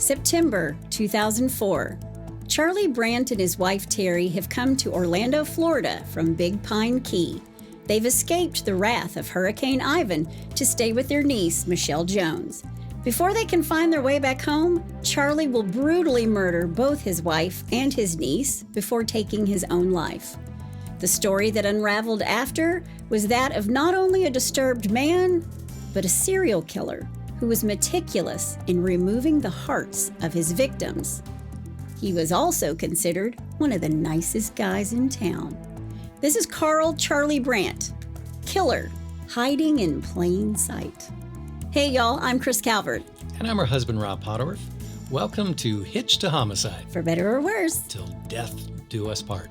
September 2004. Charlie Brandt and his wife Teri have come to Orlando, Florida from Big Pine Key. They've escaped the wrath of Hurricane Ivan to stay with their niece, Michelle Jones. Before they can find their way back home, Charlie will brutally murder both his wife and his niece before taking his own life. The story that unraveled after was that of not only a disturbed man, but a serial killer who was meticulous in removing the hearts of his victims. He was also considered one of the nicest guys in town. This is Carl Charlie Brandt, killer hiding in plain sight. Hey y'all, I'm Chris Calvert. And I'm her husband, Rob Potterworth. Welcome to Hitched to Homicide. For better or worse. Till death do us part.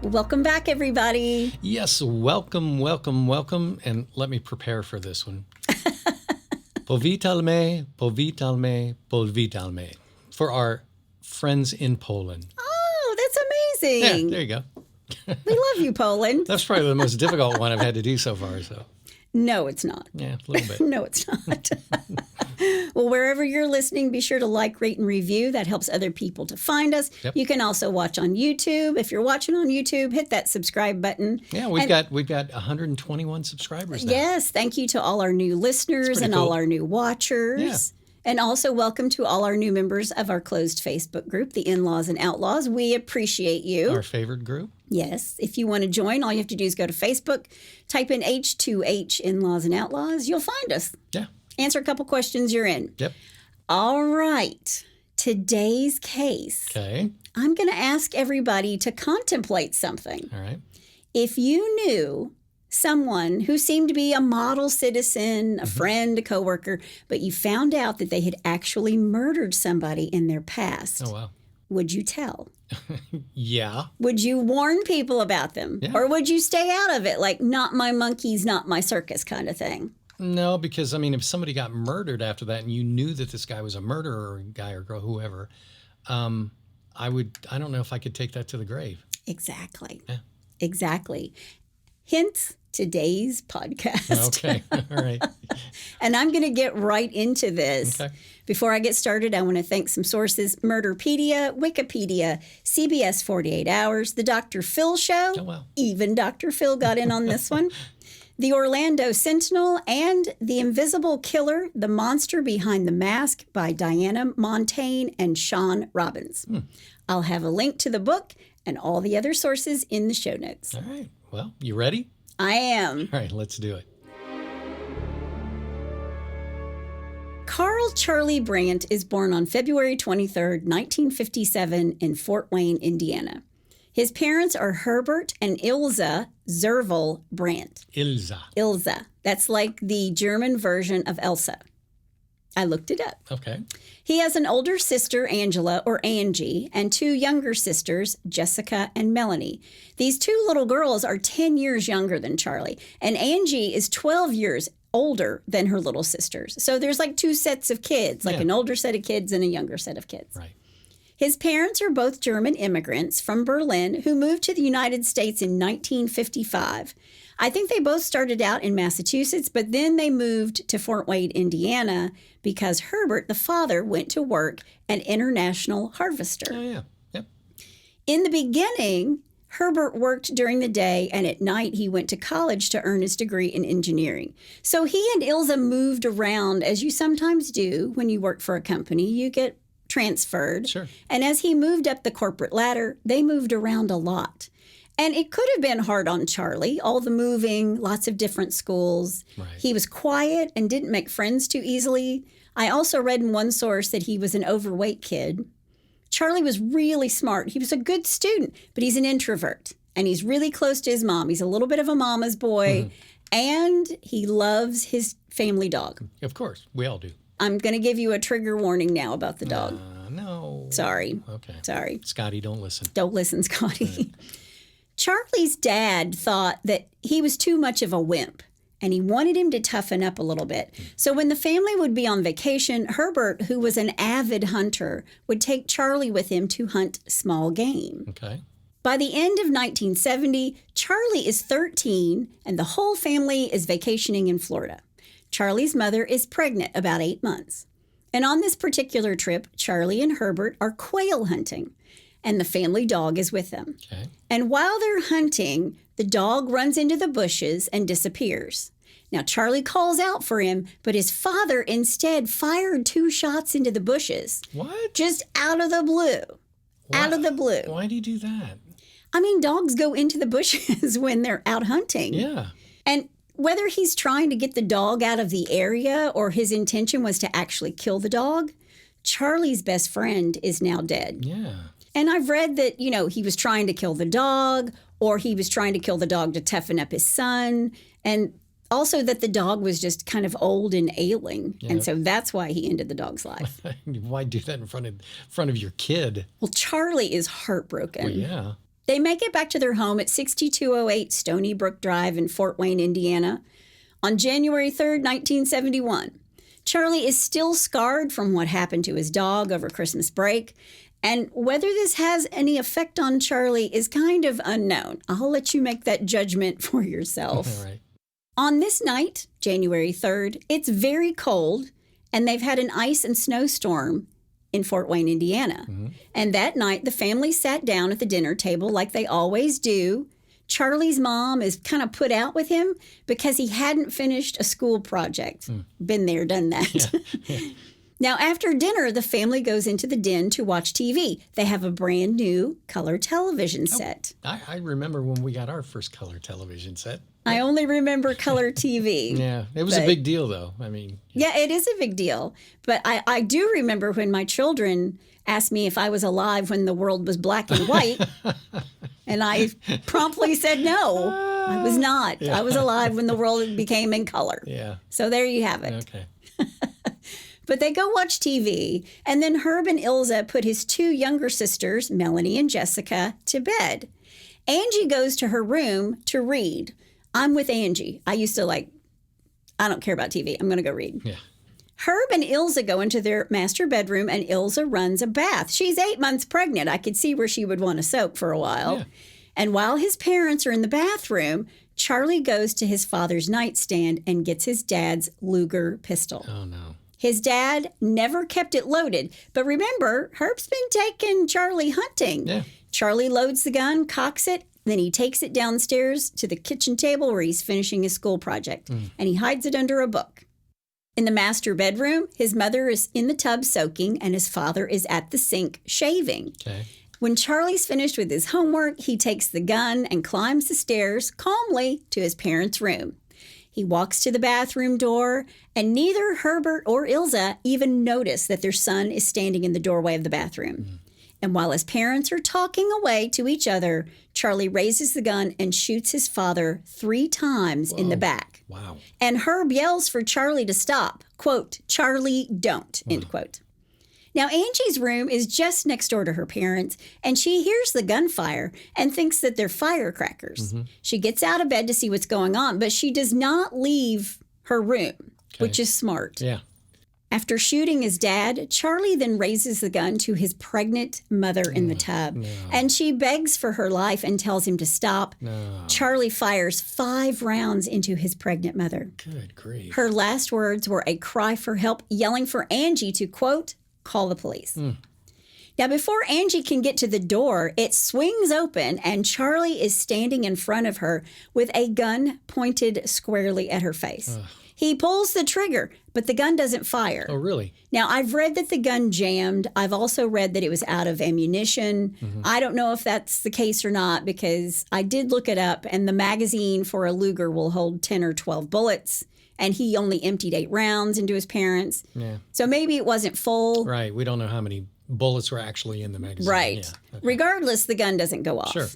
Welcome back, everybody. Yes, welcome. And let me prepare for this one. Powitalme, powitalme. For our friends in Poland. Oh, that's amazing. Yeah, there you go. We love you, Poland. That's probably the most difficult one I've had to do so far. So. No, it's not. Yeah, a little bit. No, it's not. Well, wherever you're listening, be sure to like, rate, and review. That helps other people to find us. Yep. You can also watch on YouTube. If you're watching on YouTube, hit that subscribe button. Yeah, we've got 121 subscribers now. Yes, thank you to all our new listeners and cool. all our new watchers. Yeah. And also welcome to all our new members of our closed Facebook group, the In-Laws and Outlaws. We appreciate you. Our favorite group. Yes. If you want to join, all you have to do is go to Facebook, type in H2H In-Laws and Outlaws. You'll find us. Yeah. Answer a couple questions, you're in. Yep. All right. Today's case. Okay. I'm going to ask everybody to contemplate something. All right. If you knew someone who seemed to be a model citizen, a friend, a coworker, but you found out that they had actually murdered somebody in their past, Oh, wow. would you tell? Yeah. Would you warn people about them? Yeah. Or would you stay out of it, like not my monkeys, not my circus kind of thing? No, because, I mean, if somebody got murdered after that and you knew that this guy was a murderer, or guy or girl, whoever, I don't know if I could take that to the grave. Exactly. Yeah. Exactly. Hence today's podcast. Okay. All right. And I'm going to get right into this. Okay. Before I get started, I want to thank some sources: Murderpedia, Wikipedia, CBS 48 Hours, The Dr. Phil Show. Oh, wow. Even Dr. Phil got in on this one. The Orlando Sentinel, and The Invisible Killer, The Monster Behind the Mask by Diana Montaigne and Sean Robbins. I'll have a link to the book and all the other sources in the show notes. All right. Well, you ready? I am. All right, let's do it. Carl Charlie Brandt is born on February 23rd, 1957 in Fort Wayne, Indiana. His parents are Herbert and Ilse Zerval Brandt. Ilse. That's like the German version of Elsa. I looked it up. Okay. He has an older sister, Angela, or Angie, and two younger sisters, Jessica and Melanie. These two little girls are 10 years younger than Charlie, and Angie is 12 years older than her little sisters. So there's like two sets of kids, like an older set of kids and a younger set of kids. Right. His parents are both German immigrants from Berlin who moved to the United States in 1955. I think they both started out in Massachusetts, but then they moved to Fort Wayne, Indiana, because Herbert, the father, went to work at International Harvester. Oh, yeah. Yep. In the beginning, Herbert worked during the day, and at night he went to college to earn his degree in engineering. So he and Ilse moved around, as you sometimes do when you work for a company. You get transferred. Sure. And as he moved up the corporate ladder, they moved around a lot. And it could have been hard on Charlie, all the moving, lots of different schools. Right. He was quiet and didn't make friends too easily. I also read in one source that he was an overweight kid. Charlie was really smart. He was a good student, but he's an introvert. And he's really close to his mom. He's a little bit of a mama's boy. And he loves his family dog. Of course, we all do. I'm going to give you a trigger warning now about the dog. No. Sorry. Okay. Sorry. Scotty, don't listen. Don't listen, Scotty. Charlie's dad thought that he was too much of a wimp, and he wanted him to toughen up a little bit. So when the family would be on vacation, Herbert, who was an avid hunter, would take Charlie with him to hunt small game. Okay. By the end of 1970, Charlie is 13, and the whole family is vacationing in Florida. Charlie's mother is pregnant about 8 months. And on this particular trip, Charlie and Herbert are quail hunting, and the family dog is with them. Okay. And while they're hunting, the dog runs into the bushes and disappears. Now, Charlie calls out for him, but his father instead fired 2 shots into the bushes. What? Just out of the blue. Out of the blue. Why do you do that? I mean, dogs go into the bushes when they're out hunting. Yeah. And whether he's trying to get the dog out of the area or his intention was to actually kill the dog, Charlie's best friend is now dead. Yeah. And I've read that, he was trying to kill the dog, or he was trying to kill the dog to toughen up his son, and also that the dog was just kind of old and ailing. Yeah. And so that's why he ended the dog's life. Why do that in front of your kid? Well, Charlie is heartbroken. Well, yeah. They make it back to their home at 6208 Stony Brook Drive in Fort Wayne, Indiana, on January 3rd, 1971. Charlie is still scarred from what happened to his dog over Christmas break, and whether this has any effect on Charlie is kind of unknown. I'll let you make that judgment for yourself. All right. On this night, January 3rd, it's very cold, and they've had an ice and snowstorm in Fort Wayne, Indiana. Mm-hmm. And that night, the family sat down at the dinner table like they always do. Charlie's mom is kind of put out with him because he hadn't finished a school project. Been there, done that. Yeah. Now, after dinner, the family goes into the den to watch TV. They have a brand new color television set. I remember when we got our first color television set. I only remember color TV. Yeah, it was a big deal, though. I mean... Yeah, it is a big deal. But I do remember when my children asked me if I was alive when the world was black and white. And I promptly said no, I was not. Yeah. I was alive when the world became in color. Yeah. So there you have it. Okay. But they go watch TV, and then Herb and Ilza put his 2 younger sisters, Melanie and Jessica, to bed. Angie goes to her room to read. I'm with Angie. I used to I don't care about TV. I'm going to go read. Yeah. Herb and Ilza go into their master bedroom, and Ilza runs a bath. She's 8 months pregnant. I could see where she would want to soak for a while. Yeah. And while his parents are in the bathroom, Charlie goes to his father's nightstand and gets his dad's Luger pistol. Oh, no. His dad never kept it loaded. But remember, Herb's been taking Charlie hunting. Yeah. Charlie loads the gun, cocks it, then he takes it downstairs to the kitchen table where he's finishing his school project, and he hides it under a book. In the master bedroom, his mother is in the tub soaking, and his father is at the sink shaving. Okay. When Charlie's finished with his homework, he takes the gun and climbs the stairs calmly to his parents' room. He walks to the bathroom door, and neither Herbert or Ilza even notice that their son is standing in the doorway of the bathroom. And while his parents are talking away to each other, Charlie raises the gun and shoots his father 3 times in the back. Wow. And Herb yells for Charlie to stop. Quote, "Charlie, don't," end quote. Now, Angie's room is just next door to her parents, and she hears the gunfire and thinks that they're firecrackers. She gets out of bed to see what's going on, but she does not leave her room, which is smart. Yeah. After shooting his dad, Charlie then raises the gun to his pregnant mother in the tub. No. And she begs for her life and tells him to stop. No. Charlie fires 5 rounds into his pregnant mother. Good grief. Her last words were a cry for help, yelling for Angie to, quote, "call the police." Now, before Angie can get to the door, it swings open and Charlie is standing in front of her with a gun pointed squarely at her face. He pulls the trigger, but the gun doesn't fire. Oh, really? Now, I've read that the gun jammed. I've also read that it was out of ammunition. I don't know if that's the case or not because I did look it up, and the magazine for a Luger will hold 10 or 12 bullets, and he only emptied 8 rounds into his parents. Yeah. So maybe it wasn't full. Right. We don't know how many bullets were actually in the magazine. Right. Yeah. Okay. Regardless, the gun doesn't go off. Sure.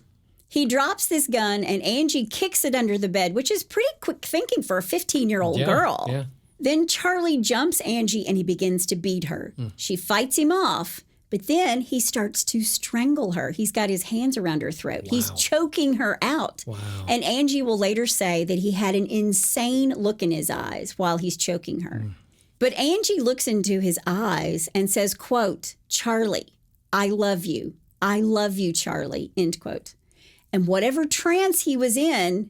He drops this gun and Angie kicks it under the bed, which is pretty quick thinking for a 15-year-old girl. Yeah. Then Charlie jumps Angie and he begins to beat her. She fights him off, but then he starts to strangle her. He's got his hands around her throat. Wow. He's choking her out. Wow. And Angie will later say that he had an insane look in his eyes while he's choking her. But Angie looks into his eyes and says, quote, "Charlie, I love you. I love you, Charlie," end quote. And whatever trance he was in,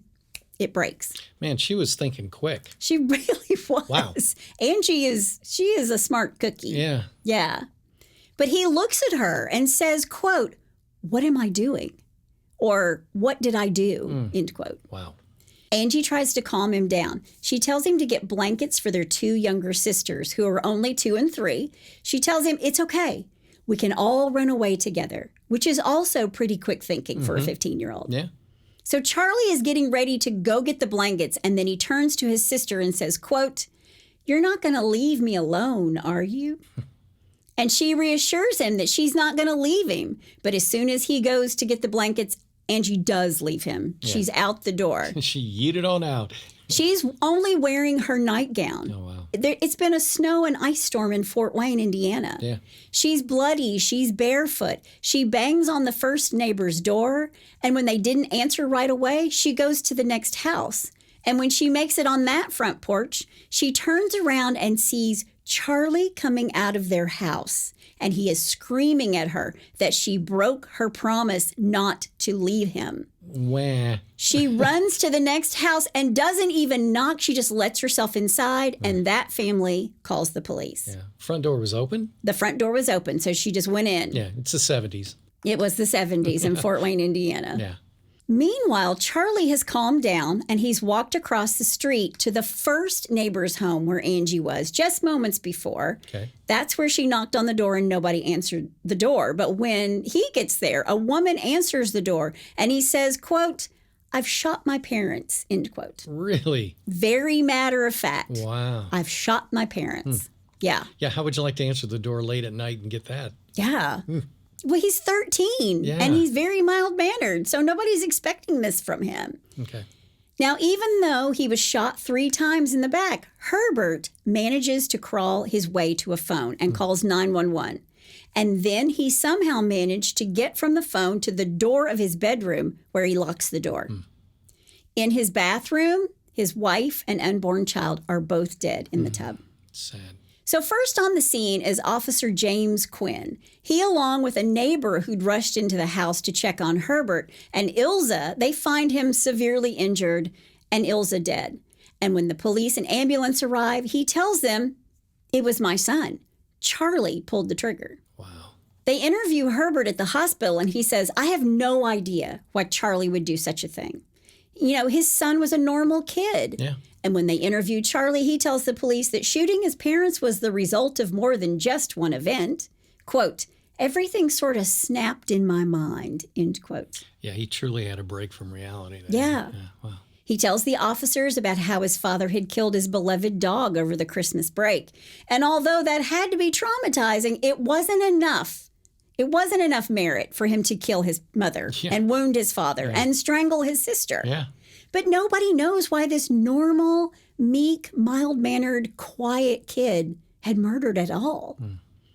it breaks. Man, she was thinking quick. She really was. Wow. Angie she is a smart cookie. Yeah. Yeah. But he looks at her and says, quote, "What am I doing?" Or "What did I do?" End quote. Wow. Angie tries to calm him down. She tells him to get blankets for their 2 younger sisters who are only 2 and 3. She tells him it's okay. We can all run away together, which is also pretty quick thinking for a 15-year-old. Yeah. So Charlie is getting ready to go get the blankets, and then he turns to his sister and says, quote, "You're not going to leave me alone, are you?" And she reassures him that she's not going to leave him. But as soon as he goes to get the blankets, Angie does leave him. Yeah. She's out the door. She yeeted on out. She's only wearing her nightgown. Oh, wow. It's been a snow and ice storm in Fort Wayne, Indiana. Yeah. She's bloody. She's barefoot. She bangs on the first neighbor's door. And when they didn't answer right away, she goes to the next house. And when she makes it on that front porch, she turns around and sees Charlie coming out of their house. And he is screaming at her that she broke her promise not to leave him. Wah. She runs to the next house and doesn't even knock. She just lets herself inside, and that family calls the police. Yeah. Front door was open? The front door was open, so she just went in. Yeah, it's the 70s. It was the 70s in Fort Wayne, Indiana. Yeah. Meanwhile, Charlie has calmed down, and he's walked across the street to the first neighbor's home where Angie was just moments before. Okay. That's where she knocked on the door and nobody answered the door. But when he gets there, a woman answers the door, and he says, quote, "I've shot my parents," end quote. Really? Very matter of fact. Wow. "I've shot my parents." Yeah. Yeah, how would you like to answer the door late at night and get that? Yeah. Well, he's 13, Yeah. and he's very mild-mannered, so nobody's expecting this from him. Okay. Now, even though he was shot 3 times in the back, Herbert manages to crawl his way to a phone and calls 911. And then he somehow managed to get from the phone to the door of his bedroom where he locks the door. In his bathroom, his wife and unborn child are both dead in the tub. Sad. So first on the scene is Officer James Quinn. He, along with a neighbor who'd rushed into the house to check on Herbert and Ilza, they find him severely injured and Ilza dead. And when the police and ambulance arrive, he tells them, "It was my son. Charlie pulled the trigger." Wow. They interview Herbert at the hospital, and he says, "I have no idea why Charlie would do such a thing. You know, his son was a normal kid." Yeah. And when they interview Charlie, he tells the police that shooting his parents was the result of more than just one event. Quote, "Everything sort of snapped in my mind," end quote. Yeah, he truly had a break from reality there. Yeah. Wow. He tells the officers about how his father had killed his beloved dog over the Christmas break. And although that had to be traumatizing, it wasn't enough. It wasn't enough merit for him to kill his mother and wound his father and strangle his sister. Yeah. But nobody knows why this normal, meek, mild-mannered, quiet kid had murdered at all.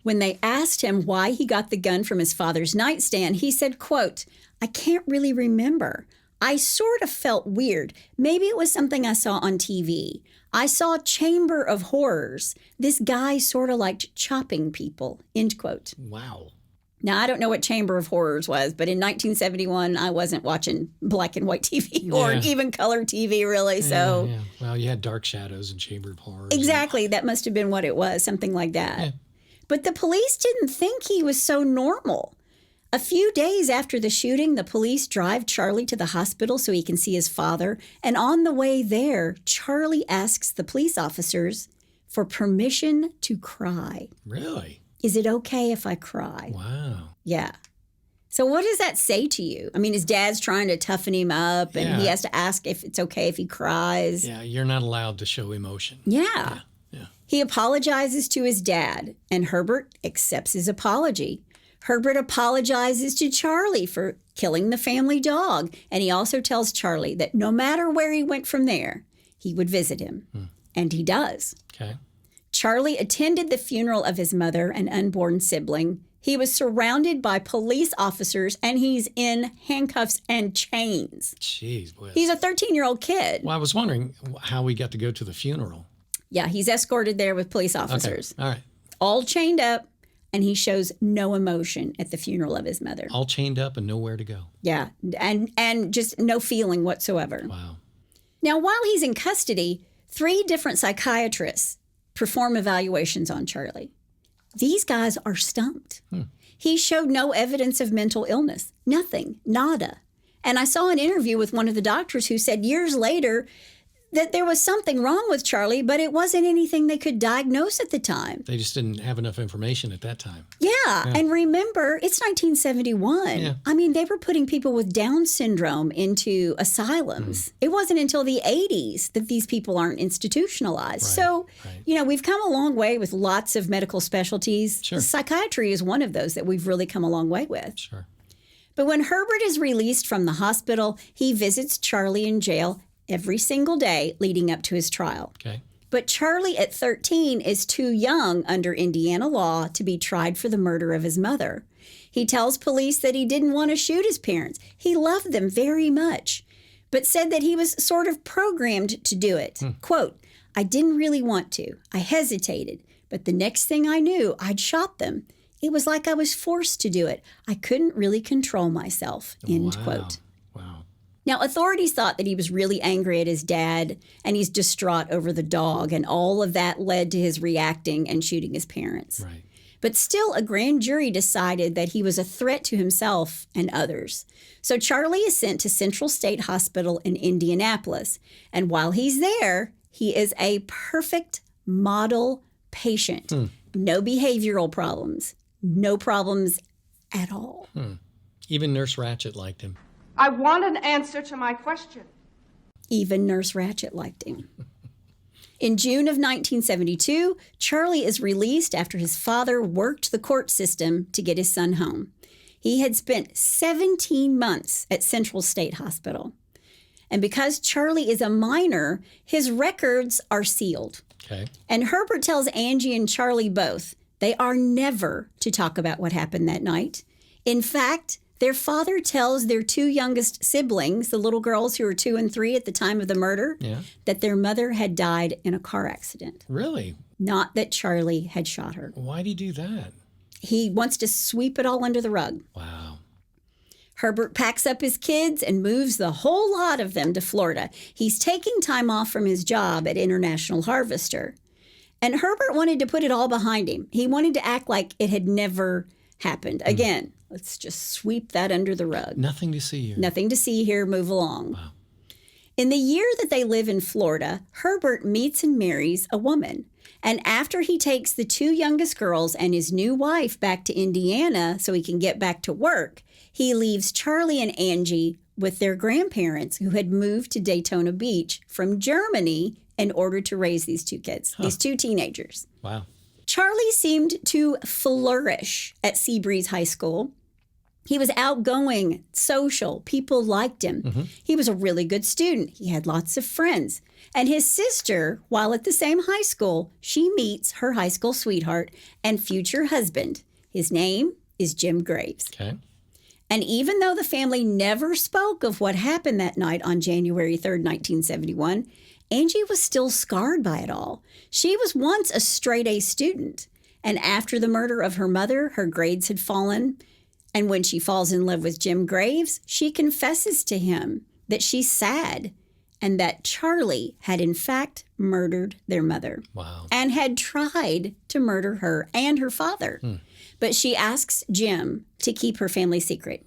When they asked him why he got the gun from his father's nightstand, he said, quote, "I can't really remember. I sort of felt weird. Maybe it was something I saw on TV. I saw Chamber of Horrors. This guy sort of liked chopping people," end quote. Wow. Now, I don't know what Chamber of Horrors was, but in 1971, I wasn't watching black and white TV or even color TV, really. So, Yeah. Well, you had Dark Shadows and Chamber of Horrors. Exactly. That must have been what it was, something like that. Yeah. But the police didn't think he was so normal. A few days after the shooting, the police drive Charlie to the hospital so he can see his father. And on the way there, Charlie asks the police officers for permission to cry. Really? Is it okay if I cry? Wow. Yeah. So what does that say to you? I mean, his dad's trying to toughen him up, and he has to ask if it's okay if he cries. Yeah, you're not allowed to show emotion. Yeah. He apologizes to his dad, and Herbert accepts his apology. Herbert apologizes to Charlie for killing the family dog, and he also tells Charlie that no matter where he went from there, he would visit him. And he does. Okay. Charlie attended the funeral of his mother and unborn sibling. He was surrounded by police officers, and he's in handcuffs and chains. Jeez, boy. He's a 13-year-old kid. Well, I was wondering how we got to go to the funeral. Yeah, he's escorted there with police officers. Okay. All right. All chained up, and he shows no emotion at the funeral of his mother. All chained up and nowhere to go. Yeah, and just no feeling whatsoever. Wow. Now, while he's in custody, 3 different psychiatrists perform evaluations on Charlie. These guys are stumped. He showed no evidence of mental illness. Nothing. Nada. And I saw an interview with one of the doctors who said years later that there was something wrong with Charlie, but it wasn't anything they could diagnose at the time. They just didn't have enough information at that time. Yeah. And remember, it's 1971. Yeah. I mean, they were putting people with Down syndrome into asylums. It wasn't until the 80s that these people aren't institutionalized. So, you know, we've come a long way with lots of medical specialties. Sure. Psychiatry is one of those that we've really come a long way with. Sure. But when Herbert is released from the hospital, he visits Charlie in jail every single day leading up to his trial. Okay. But Charlie at 13 is too young under Indiana law to be tried for the murder of his mother. He tells police that he didn't want to shoot his parents. He loved them very much, but said that he was sort of programmed to do it. Quote, I didn't really want to. I hesitated, but the next thing I knew, I'd shot them. It was like I was forced to do it. I couldn't really control myself, end quote. Wow. Now, authorities thought that he was really angry at his dad, and he's distraught over the dog, and all of that led to his reacting and shooting his parents. Right. But still, a grand jury decided that he was a threat to himself and others. So Charlie is sent to Central State Hospital in Indianapolis, and while he's there, he is a perfect model patient. No behavioral problems, no problems at all. Even Nurse Ratched liked him. I want an answer to my question. Even Nurse Ratched liked him. In June of 1972, Charlie is released after his father worked the court system to get his son home. He had spent 17 months at Central State Hospital. And because Charlie is a minor, his records are sealed. Okay. And Herbert tells Angie and Charlie both they are never to talk about what happened that night. In fact, their father tells their 2 youngest siblings, the little girls who were 2 and 3 at the time of the murder, that their mother had died in a car accident. Really? Not that Charlie had shot her. Why'd he do that? He wants to sweep it all under the rug. Wow. Herbert packs up his kids and moves the whole lot of them to Florida. He's taking time off from his job at International Harvester. And Herbert wanted to put it all behind him. He wanted to act like it had never happened. Again, let's just sweep that under the rug. Nothing to see here. Nothing to see here, move along. Wow. In the year that they live in Florida, Herbert meets and marries a woman. And after he takes the 2 youngest girls and his new wife back to Indiana so he can get back to work, he leaves Charlie and Angie with their grandparents who had moved to Daytona Beach from Germany in order to raise these 2 kids, these 2 teenagers. Wow. Charlie seemed to flourish at Seabreeze High School. He was outgoing, social. People liked him. He was a really good student. He had lots of friends. And his sister, while at the same high school, she meets her high school sweetheart and future husband. His name is Jim Graves. Okay. And even though the family never spoke of what happened that night on January 3rd, 1971, Angie was still scarred by it all. She was once a straight-A student, and after the murder of her mother, her grades had fallen. And when she falls in love with Jim Graves, she confesses to him that she's sad and that Charlie had in fact murdered their mother. Wow. And had tried to murder her and her father. But she asks Jim to keep her family secret.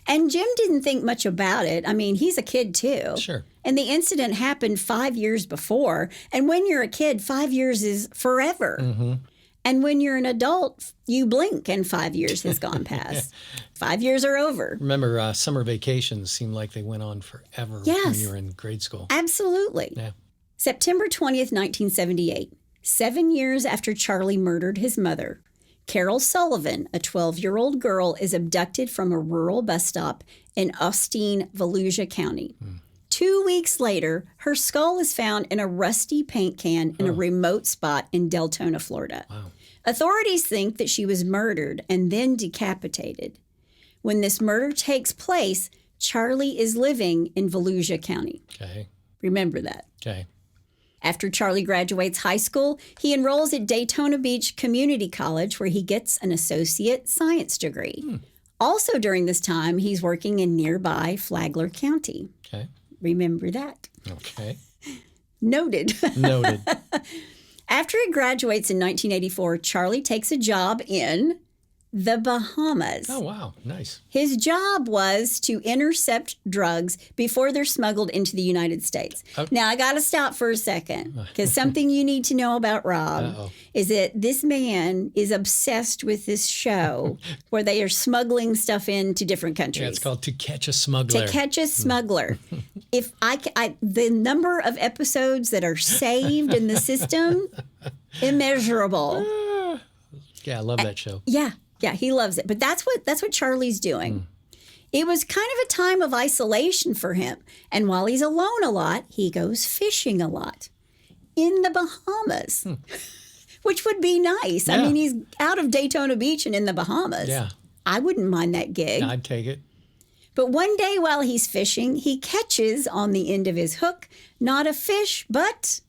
And Jim didn't think much about it. I mean, he's a kid too. Sure. And the incident happened 5 years before. And when you're a kid, 5 years is forever. And when you're an adult, you blink and 5 years has gone past. 5 years are over. Remember, summer vacations seemed like they went on forever when you were in grade school. Absolutely. Yeah. September 20th, 1978, 7 years after Charlie murdered his mother, Carol Sullivan, a 12-year-old girl, is abducted from a rural bus stop in Austin, Volusia County. 2 weeks later, her skull is found in a rusty paint can in a remote spot in Deltona, Florida. Wow. Authorities think that she was murdered and then decapitated. When this murder takes place, Charlie is living in Volusia County. Okay. Remember that. Okay. After Charlie graduates high school, he enrolls at Daytona Beach Community College, where he gets an associate science degree. Also during this time, he's working in nearby Flagler County. Okay. Remember that. Okay. Noted. Noted. After he graduates in 1984, Charlie takes a job in the Bahamas. Oh, wow. Nice. His job was to intercept drugs before they're smuggled into the United States. Oh. Now, I got to stop for a second, because something you need to know about Rob is that this man is obsessed with this show where they are smuggling stuff into different countries. Yeah, it's called To Catch a Smuggler. To Catch a Smuggler. If the number of episodes that are saved in the system, immeasurable. Yeah, I love that show. Yeah, he loves it. But that's what Charlie's doing. It was kind of a time of isolation for him. And while he's alone a lot, he goes fishing a lot in the Bahamas, which would be nice. Yeah. I mean, he's out of Daytona Beach and in the Bahamas. Yeah. I wouldn't mind that gig. I'd take it. But one day while he's fishing, he catches on the end of his hook not a fish, but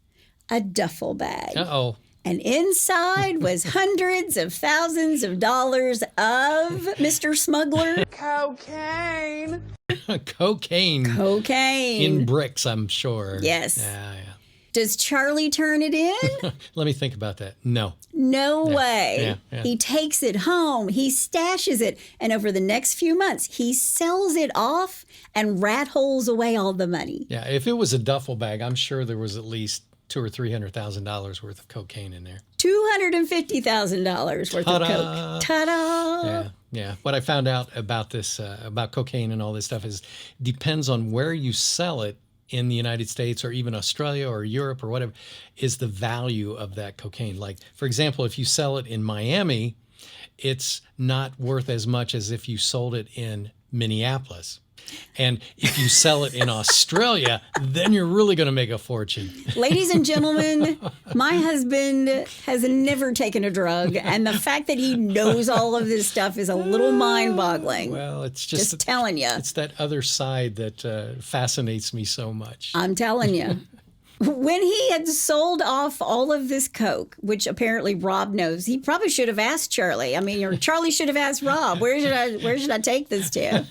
a duffel bag. Uh-oh. And inside was hundreds of thousands of dollars of Mr. Smuggler. Cocaine. Cocaine. Cocaine. In bricks, I'm sure. Yes. Yeah. Does Charlie turn it in? Let me think about that. No. No way. Yeah. He takes it home. He stashes it. And over the next few months, he sells it off and rat holes away all the money. Yeah, if it was a duffel bag, I'm sure there was at least $200,000 or $300,000 worth of cocaine in there. $250,000 worth Ta-da. of coke. Ta-da! Yeah. What I found out about this, about cocaine and all this stuff, is depends on where you sell it in the United States or even Australia or Europe or whatever, is the value of that cocaine. Like, for example, if you sell it in Miami, it's not worth as much as if you sold it in Minneapolis. And if you sell it in Australia, then you're really going to make a fortune. Ladies and gentlemen, my husband has never taken a drug, and the fact that he knows all of this stuff is a little mind-boggling. Well, it's just telling you. It's that other side that fascinates me so much. I'm telling you. When he had sold off all of this coke, which apparently Rob knows, he probably should have asked Charlie. I mean, or Charlie should have asked Rob, where should I take this to?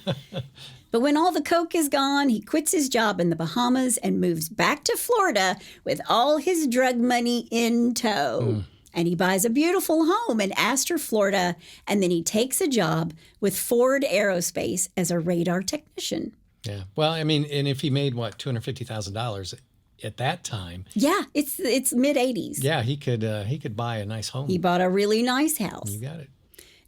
But when all the coke is gone, he quits his job in the Bahamas and moves back to Florida with all his drug money in tow. And he buys a beautiful home in Astor, Florida, and then he takes a job with Ford Aerospace as a radar technician. Yeah. Well, I mean, and if he made, what, $250,000 at that time. Yeah, it's mid-'80s. Yeah, he could buy a nice home. He bought a really nice house. You got it.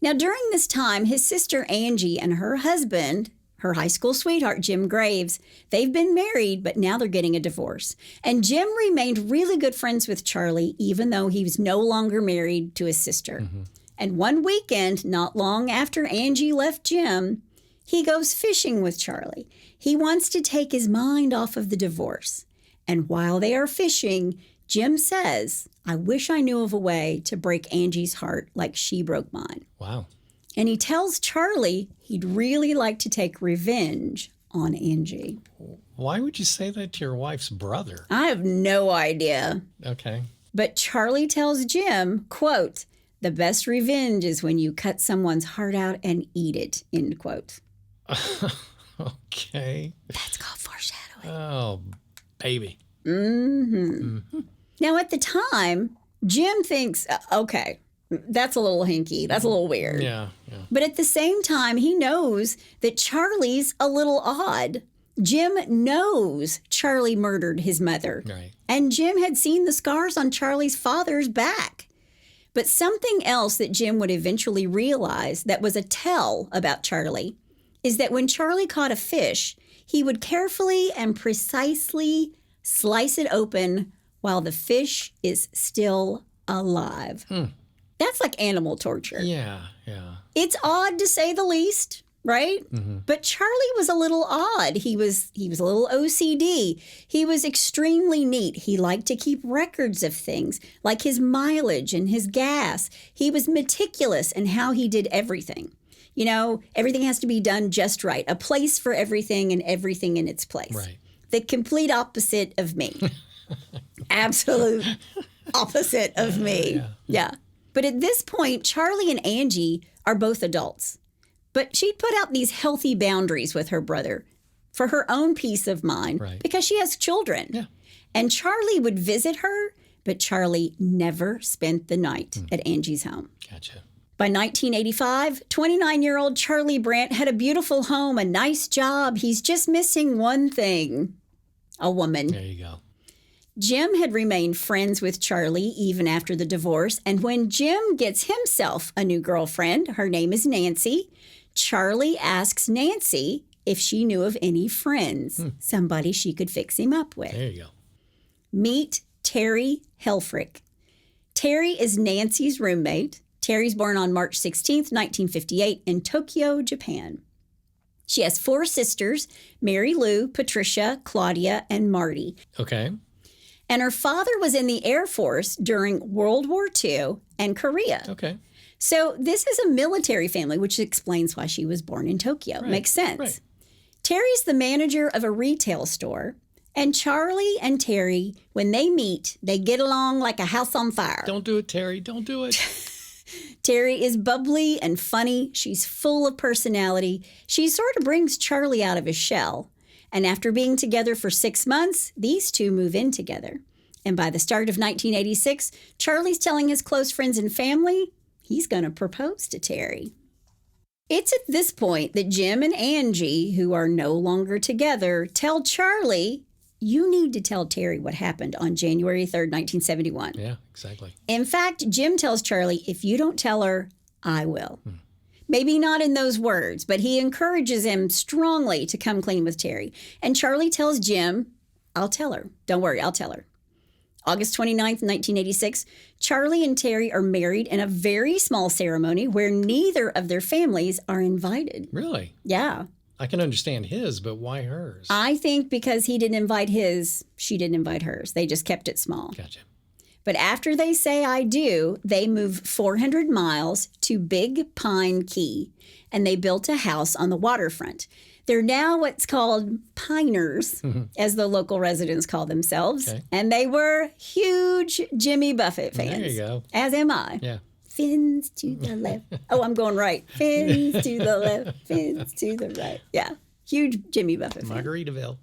Now, during this time, his sister Angie and her husband, her high school sweetheart, Jim Graves, they've been married, but now they're getting a divorce. And Jim remained really good friends with Charlie, even though he was no longer married to his sister. And one weekend, not long after Angie left Jim, he goes fishing with Charlie. He wants to take his mind off of the divorce. And while they are fishing, Jim says, "I wish I knew of a way to break Angie's heart like she broke mine." Wow. And he tells Charlie he'd really like to take revenge on Angie. Why would you say that to your wife's brother? I have no idea. Okay. But Charlie tells Jim, quote, "The best revenge is when you cut someone's heart out and eat it," end quote. Okay. That's called foreshadowing. Oh, baby. Now, at the time, Jim thinks, okay, that's a little hinky. That's a little weird. Yeah. But at the same time, he knows that Charlie's a little odd. Jim knows Charlie murdered his mother. Right. And Jim had seen the scars on Charlie's father's back. But something else that Jim would eventually realize that was a tell about Charlie is that when Charlie caught a fish, he would carefully and precisely slice it open while the fish is still alive. That's like animal torture. Yeah, yeah. It's odd to say the least, right? But Charlie was a little odd. He was a little OCD. He was extremely neat. He liked to keep records of things, like his mileage and his gas. He was meticulous in how he did everything. You know, everything has to be done just right. A place for everything and everything in its place. Right. The complete opposite of me. Absolute opposite of me. Yeah. But at this point, Charlie and Angie are both adults. But she'd put out these healthy boundaries with her brother for her own peace of mind because she has children. Yeah. And Charlie would visit her, but Charlie never spent the night at Angie's home. Gotcha. By 1985, 29-year-old Charlie Brandt had a beautiful home, a nice job. He's just missing one thing, a woman. There you go. Jim had remained friends with Charlie even after the divorce, and when Jim gets himself a new girlfriend, her name is Nancy, Charlie asks Nancy if she knew of any friends, somebody she could fix him up with. There you go. Meet Teri Helfrich. Teri is Nancy's roommate. Teri's born on March 16th, 1958 in Tokyo, Japan. She has 4 sisters, Mary Lou, Patricia, Claudia, and Marty. Okay. And her father was in the Air Force during World War II and Korea. Okay. So this is a military family, which explains why she was born in Tokyo. Right. Makes sense. Right. Teri's the manager of a retail store. And Charlie and Teri, when they meet, they get along like a house on fire. Don't do it, Teri. Don't do it. Teri is bubbly and funny. She's full of personality. She sort of brings Charlie out of his shell. And after being together for 6 months, these two move in together. And by the start of 1986, Charlie's telling his close friends and family he's going to propose to Teri. It's at this point that Jim and Angie, who are no longer together, tell Charlie, you need to tell Teri what happened on January 3rd, 1971. Yeah, exactly. In fact, Jim tells Charlie, if you don't tell her, I will. Maybe not in those words, but he encourages him strongly to come clean with Teri. And Charlie tells Jim, I'll tell her. Don't worry, I'll tell her. August 29th, 1986, Charlie and Teri are married in a very small ceremony where neither of their families are invited. Really? Yeah. I can understand his, but why hers? I think because he didn't invite his, she didn't invite hers. They just kept it small. Gotcha. But after they say I do, they move 400 miles to Big Pine Key, and they built a house on the waterfront. They're now what's called Piners, as the local residents call themselves. Okay. And they were huge Jimmy Buffett fans. There you go. As am I. Yeah. Fins to the left. Oh, I'm going right. Fins to the left. Fins to the right. Yeah. Huge Jimmy Buffett fan. Margaritaville.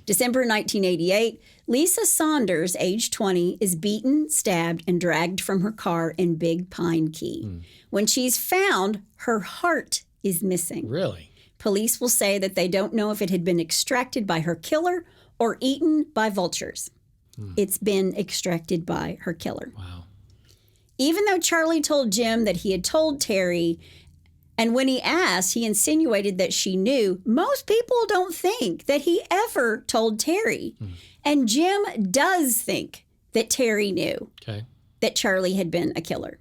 December 1988, Lisa Saunders, age 20, is beaten, stabbed, and dragged from her car in Big Pine Key. When she's found, her heart is missing. Really? Police will say that they don't know if it had been extracted by her killer or eaten by vultures. It's been extracted by her killer. Wow. Even though Charlie told Jim that he had told Teri, and when he asked, he insinuated that she knew, most people don't think that he ever told Teri. And Jim does think that Teri knew Okay. that Charlie had been a killer.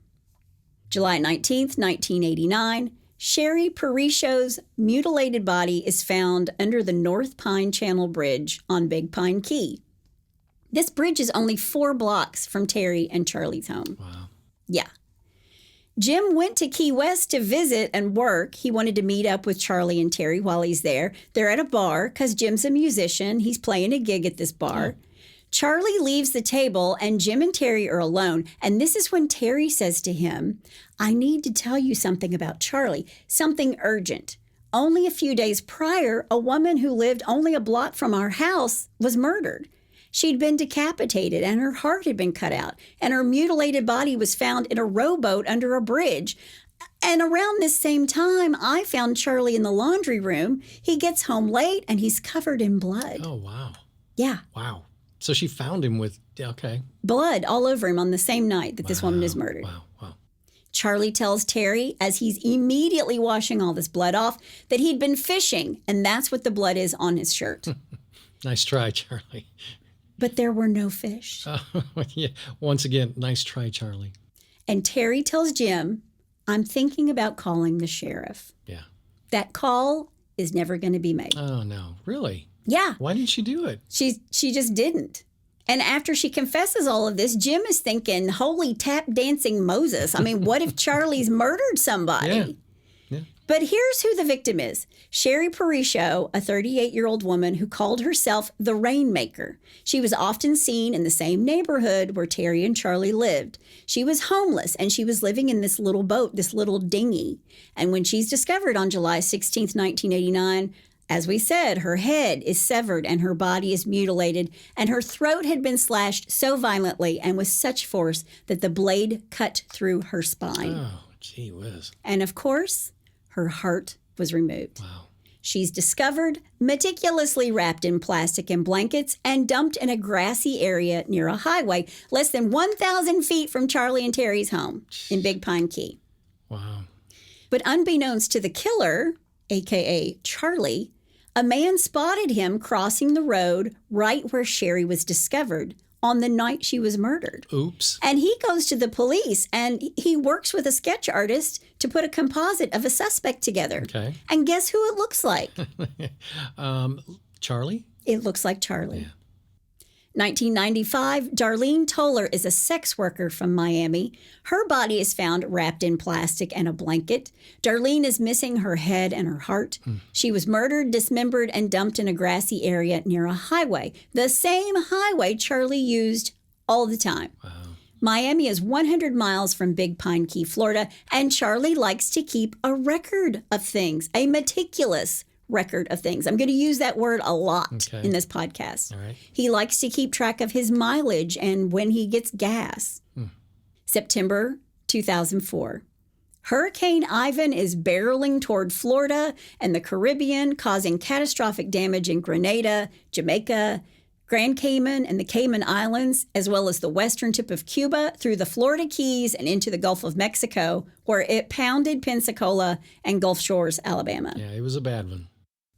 July 19th, 1989, Sherry Parisho's mutilated body is found under the North Pine Channel Bridge on Big Pine Key. This bridge is only 4 blocks from Teri and Charlie's home. Wow. Yeah. Jim went to Key West to visit and work. He wanted to meet up with Charlie and Teri while he's there. They're at a bar because Jim's a musician. He's playing a gig at this bar. Charlie leaves the table and Jim and Teri are alone. And this is when Teri says to him, I need to tell you something about Charlie, something urgent. Only a few days prior, a woman who lived only a block from our house was murdered. She'd been decapitated and her heart had been cut out, and her mutilated body was found in a rowboat under a bridge. And around this same time, I found Charlie in the laundry room. He gets home late and he's covered in blood. Oh, wow. Yeah, Wow. So she found him with, okay. blood all over him on the same night that this woman is murdered. Wow. Wow. Charlie tells Teri, as he's immediately washing all this blood off, that he'd been fishing, and that's what the blood is on his shirt. Nice try, Charlie. But there were no fish. Yeah. Once again, nice try, Charlie. And Teri tells Jim, I'm thinking about calling the sheriff. Yeah. That call is never going to be made. Oh, no. Really? Yeah. Why didn't she do it? She just didn't. And after she confesses all of this, Jim is thinking, holy tap dancing Moses. I mean, what if Charlie's murdered somebody? Yeah. But here's who the victim is. Sherry Parisho, a 38-year-old woman who called herself the Rainmaker. She was often seen in the same neighborhood where Teri and Charlie lived. She was homeless, and she was living in this little boat, this little dinghy. And when she's discovered on July 16th, 1989, as we said, her head is severed and her body is mutilated, and her throat had been slashed so violently and with such force that the blade cut through her spine. Oh, gee whiz. And of course, her heart was removed. Wow. She's discovered, meticulously wrapped in plastic and blankets, and dumped in a grassy area near a highway less than 1,000 feet from Charlie and Teri's home in Big Pine Key. Wow. But unbeknownst to the killer, a.k.a. Charlie, a man spotted him crossing the road right where Sherry was discovered on the night she was murdered. Oops. And he goes to the police and he works with a sketch artist to put a composite of a suspect together. Okay. And guess who it looks like? Charlie? It looks like Charlie. Yeah. 1995, Darlene Toller is a sex worker from Miami. Her body is found wrapped in plastic and a blanket. Darlene is missing her head and her heart. She was murdered, dismembered, and dumped in a grassy area near a highway, the same highway Charlie used all the time. Wow. Miami is 100 miles from Big Pine Key, Florida, and Charlie likes to keep a record of things, a meticulous record of things. I'm going to use that word a lot in this podcast. All right. He likes to keep track of his mileage and when he gets gas. September 2004. Hurricane Ivan is barreling toward Florida and the Caribbean, causing catastrophic damage in Grenada, Jamaica, Grand Cayman, and the Cayman Islands, as well as the western tip of Cuba, through the Florida Keys and into the Gulf of Mexico, where it pounded Pensacola and Gulf Shores, Alabama. Yeah, it was a bad one.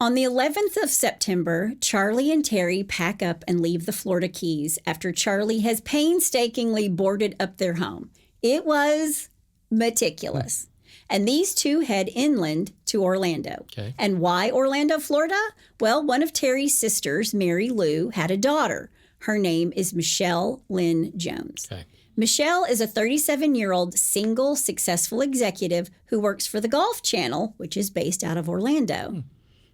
On the 11th of September, Charlie and Teri pack up and leave the Florida Keys after Charlie has painstakingly boarded up their home. It was meticulous. And these two head inland to Orlando. Okay. And why Orlando, Florida? Well, one of Teri's sisters, Mary Lou, had a daughter. Her name is Michelle Lynn Jones. Okay. Michelle is a 37-year-old single, successful executive who works for the Golf Channel, which is based out of Orlando.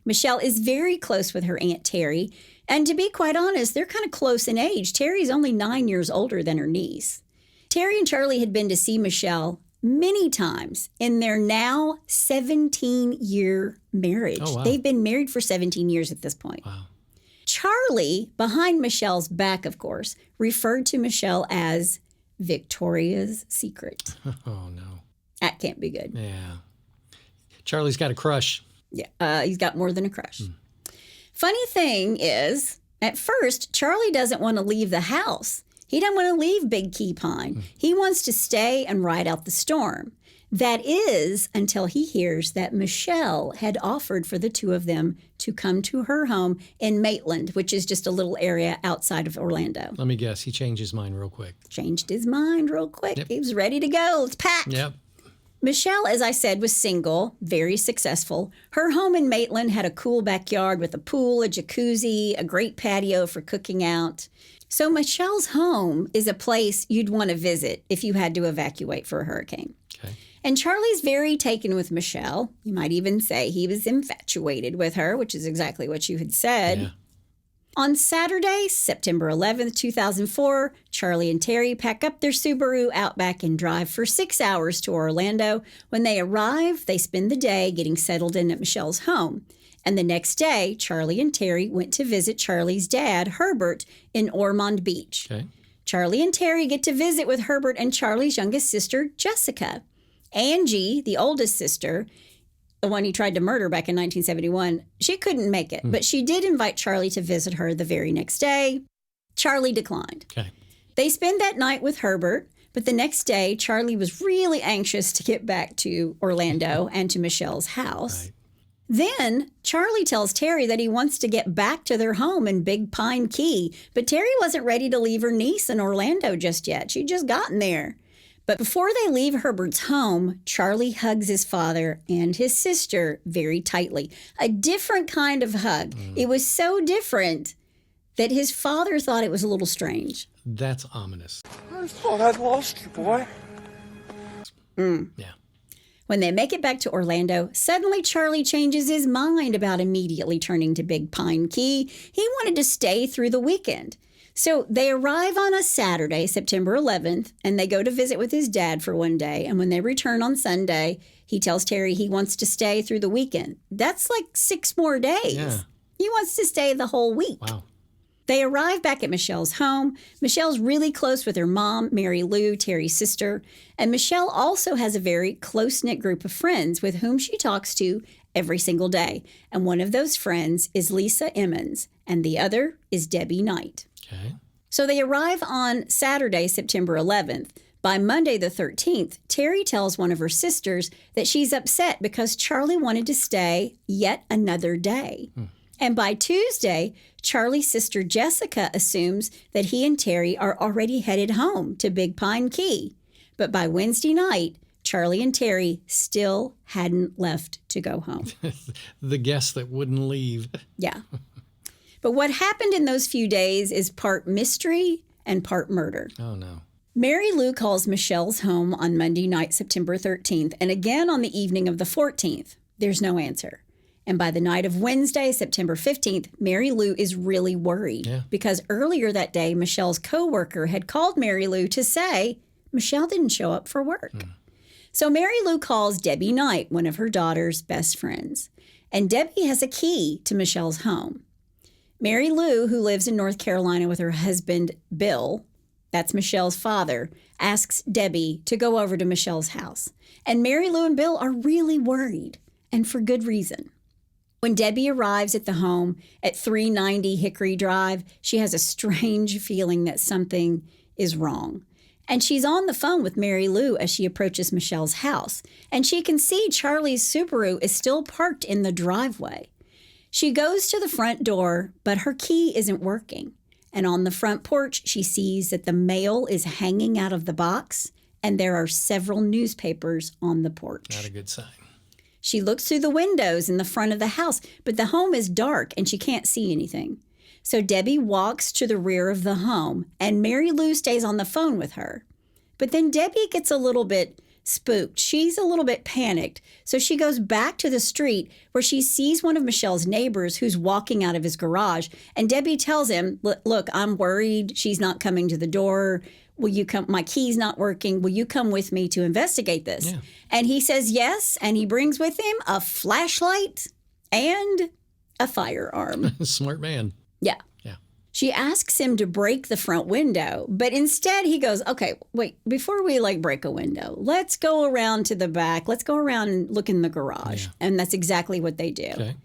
Michelle is very close with her Aunt Teri, and to be quite honest, they're kind of close in age. Teri's only 9 years older than her niece. Teri and Charlie had been to see Michelle many times in their now 17-year marriage. Oh, wow. They've been married for 17 years at this point. Wow. Charlie, behind Michelle's back, of course, referred to Michelle as Victoria's Secret. Oh, no. That can't be good. Yeah. Charlie's got a crush. Yeah, he's got more than a crush. Funny thing is, at first, Charlie doesn't want to leave the house. He doesn't want to leave Big Key Pine. He wants to stay and ride out the storm. That is until he hears that Michelle had offered for the two of them to come to her home in Maitland, which is just a little area outside of Orlando. Let me guess. He changed his mind real quick. Changed his mind real quick. Yep. He was ready to go. Let's pack. Yep. Michelle, as I said, was single, very successful. Her home in Maitland had a cool backyard with a pool, a jacuzzi, a great patio for cooking out. So Michelle's home is a place you'd want to visit if you had to evacuate for a hurricane. Okay. And Charlie's very taken with Michelle. You might even say he was infatuated with her, which is exactly what you had said. Yeah. On Saturday, September 11th, 2004, Charlie and Teri pack up their Subaru Outback and drive for 6 hours to Orlando. When they arrive, they spend the day getting settled in at Michelle's home. And the next day, Charlie and Teri went to visit Charlie's dad, Herbert, in Ormond Beach. Okay. Charlie and Teri get to visit with Herbert and Charlie's youngest sister, Jessica. Angie, the oldest sister, the one he tried to murder back in 1971, she couldn't make it, but she did invite Charlie to visit her the very next day. Charlie declined. Okay. They spend that night with Herbert, but the next day, Charlie was really anxious to get back to Orlando and to Michelle's house. Right. Then Charlie tells Teri that he wants to get back to their home in Big Pine Key, but Teri wasn't ready to leave her niece in Orlando just yet. She'd just gotten there. But before they leave Herbert's home, Charlie hugs his father and his sister very tightly. A different kind of hug. It was so different that his father thought it was a little strange. That's ominous. I thought I'd lost you, boy. Yeah. When they make it back to Orlando, suddenly Charlie changes his mind about immediately turning to Big Pine Key. He wanted to stay through the weekend. So they arrive on a Saturday, September 11th, and they go to visit with his dad for one day. And when they return on Sunday, he tells Teri he wants to stay through the weekend. That's like 6 more days. Yeah. He wants to stay the whole week. Wow. They arrive back at Michelle's home. Michelle's really close with her mom, Mary Lou, Teri's sister. And Michelle also has a very close-knit group of friends with whom she talks to every single day. And one of those friends is Lisa Emmons, and the other is Debbie Knight. Okay. So they arrive on Saturday, September 11th. By Monday the 13th, Teri tells one of her sisters that she's upset because Charlie wanted to stay yet another day. And by Tuesday, Charlie's sister Jessica assumes that he and Teri are already headed home to Big Pine Key. But by Wednesday night, Charlie and Teri still hadn't left to go home. The guest that wouldn't leave. Yeah. But what happened in those few days is part mystery and part murder. Oh, no. Mary Lou calls Michelle's home on Monday night, September 13th, and again on the evening of the 14th. There's no answer. And by the night of Wednesday, September 15th, Mary Lou is really worried because earlier that day, Michelle's coworker had called Mary Lou to say Michelle didn't show up for work. So Mary Lou calls Debbie Knight, one of her daughter's best friends. And Debbie has a key to Michelle's home. Mary Lou, who lives in North Carolina with her husband, Bill, that's Michelle's father, asks Debbie to go over to Michelle's house. And Mary Lou and Bill are really worried, and for good reason. When Debbie arrives at the home at 390 Hickory Drive, she has a strange feeling that something is wrong. And she's on the phone with Mary Lou as she approaches Michelle's house. And she can see Charlie's Subaru is still parked in the driveway. She goes to the front door, but her key isn't working. And on the front porch, she sees that the mail is hanging out of the box, and there are several newspapers on the porch. Not a good sign. She looks through the windows in the front of the house, but the home is dark and she can't see anything. So Debbie walks to the rear of the home, and Mary Lou stays on the phone with her. But then Debbie gets a little bit spooked. She's a little bit panicked. So she goes back to the street where she sees one of Michelle's neighbors who's walking out of his garage. And Debbie tells him, look, I'm worried. She's not coming to the door. Will you come? My key's not working. Will you come with me to investigate this? Yeah. And he says yes. And he brings with him a flashlight and a firearm. Smart man. Yeah. Yeah. She asks him to break the front window, but instead he goes, okay, wait, before we break a window, let's go around to the back. Let's go around and look in the garage. Yeah. And that's exactly what they do. Okay.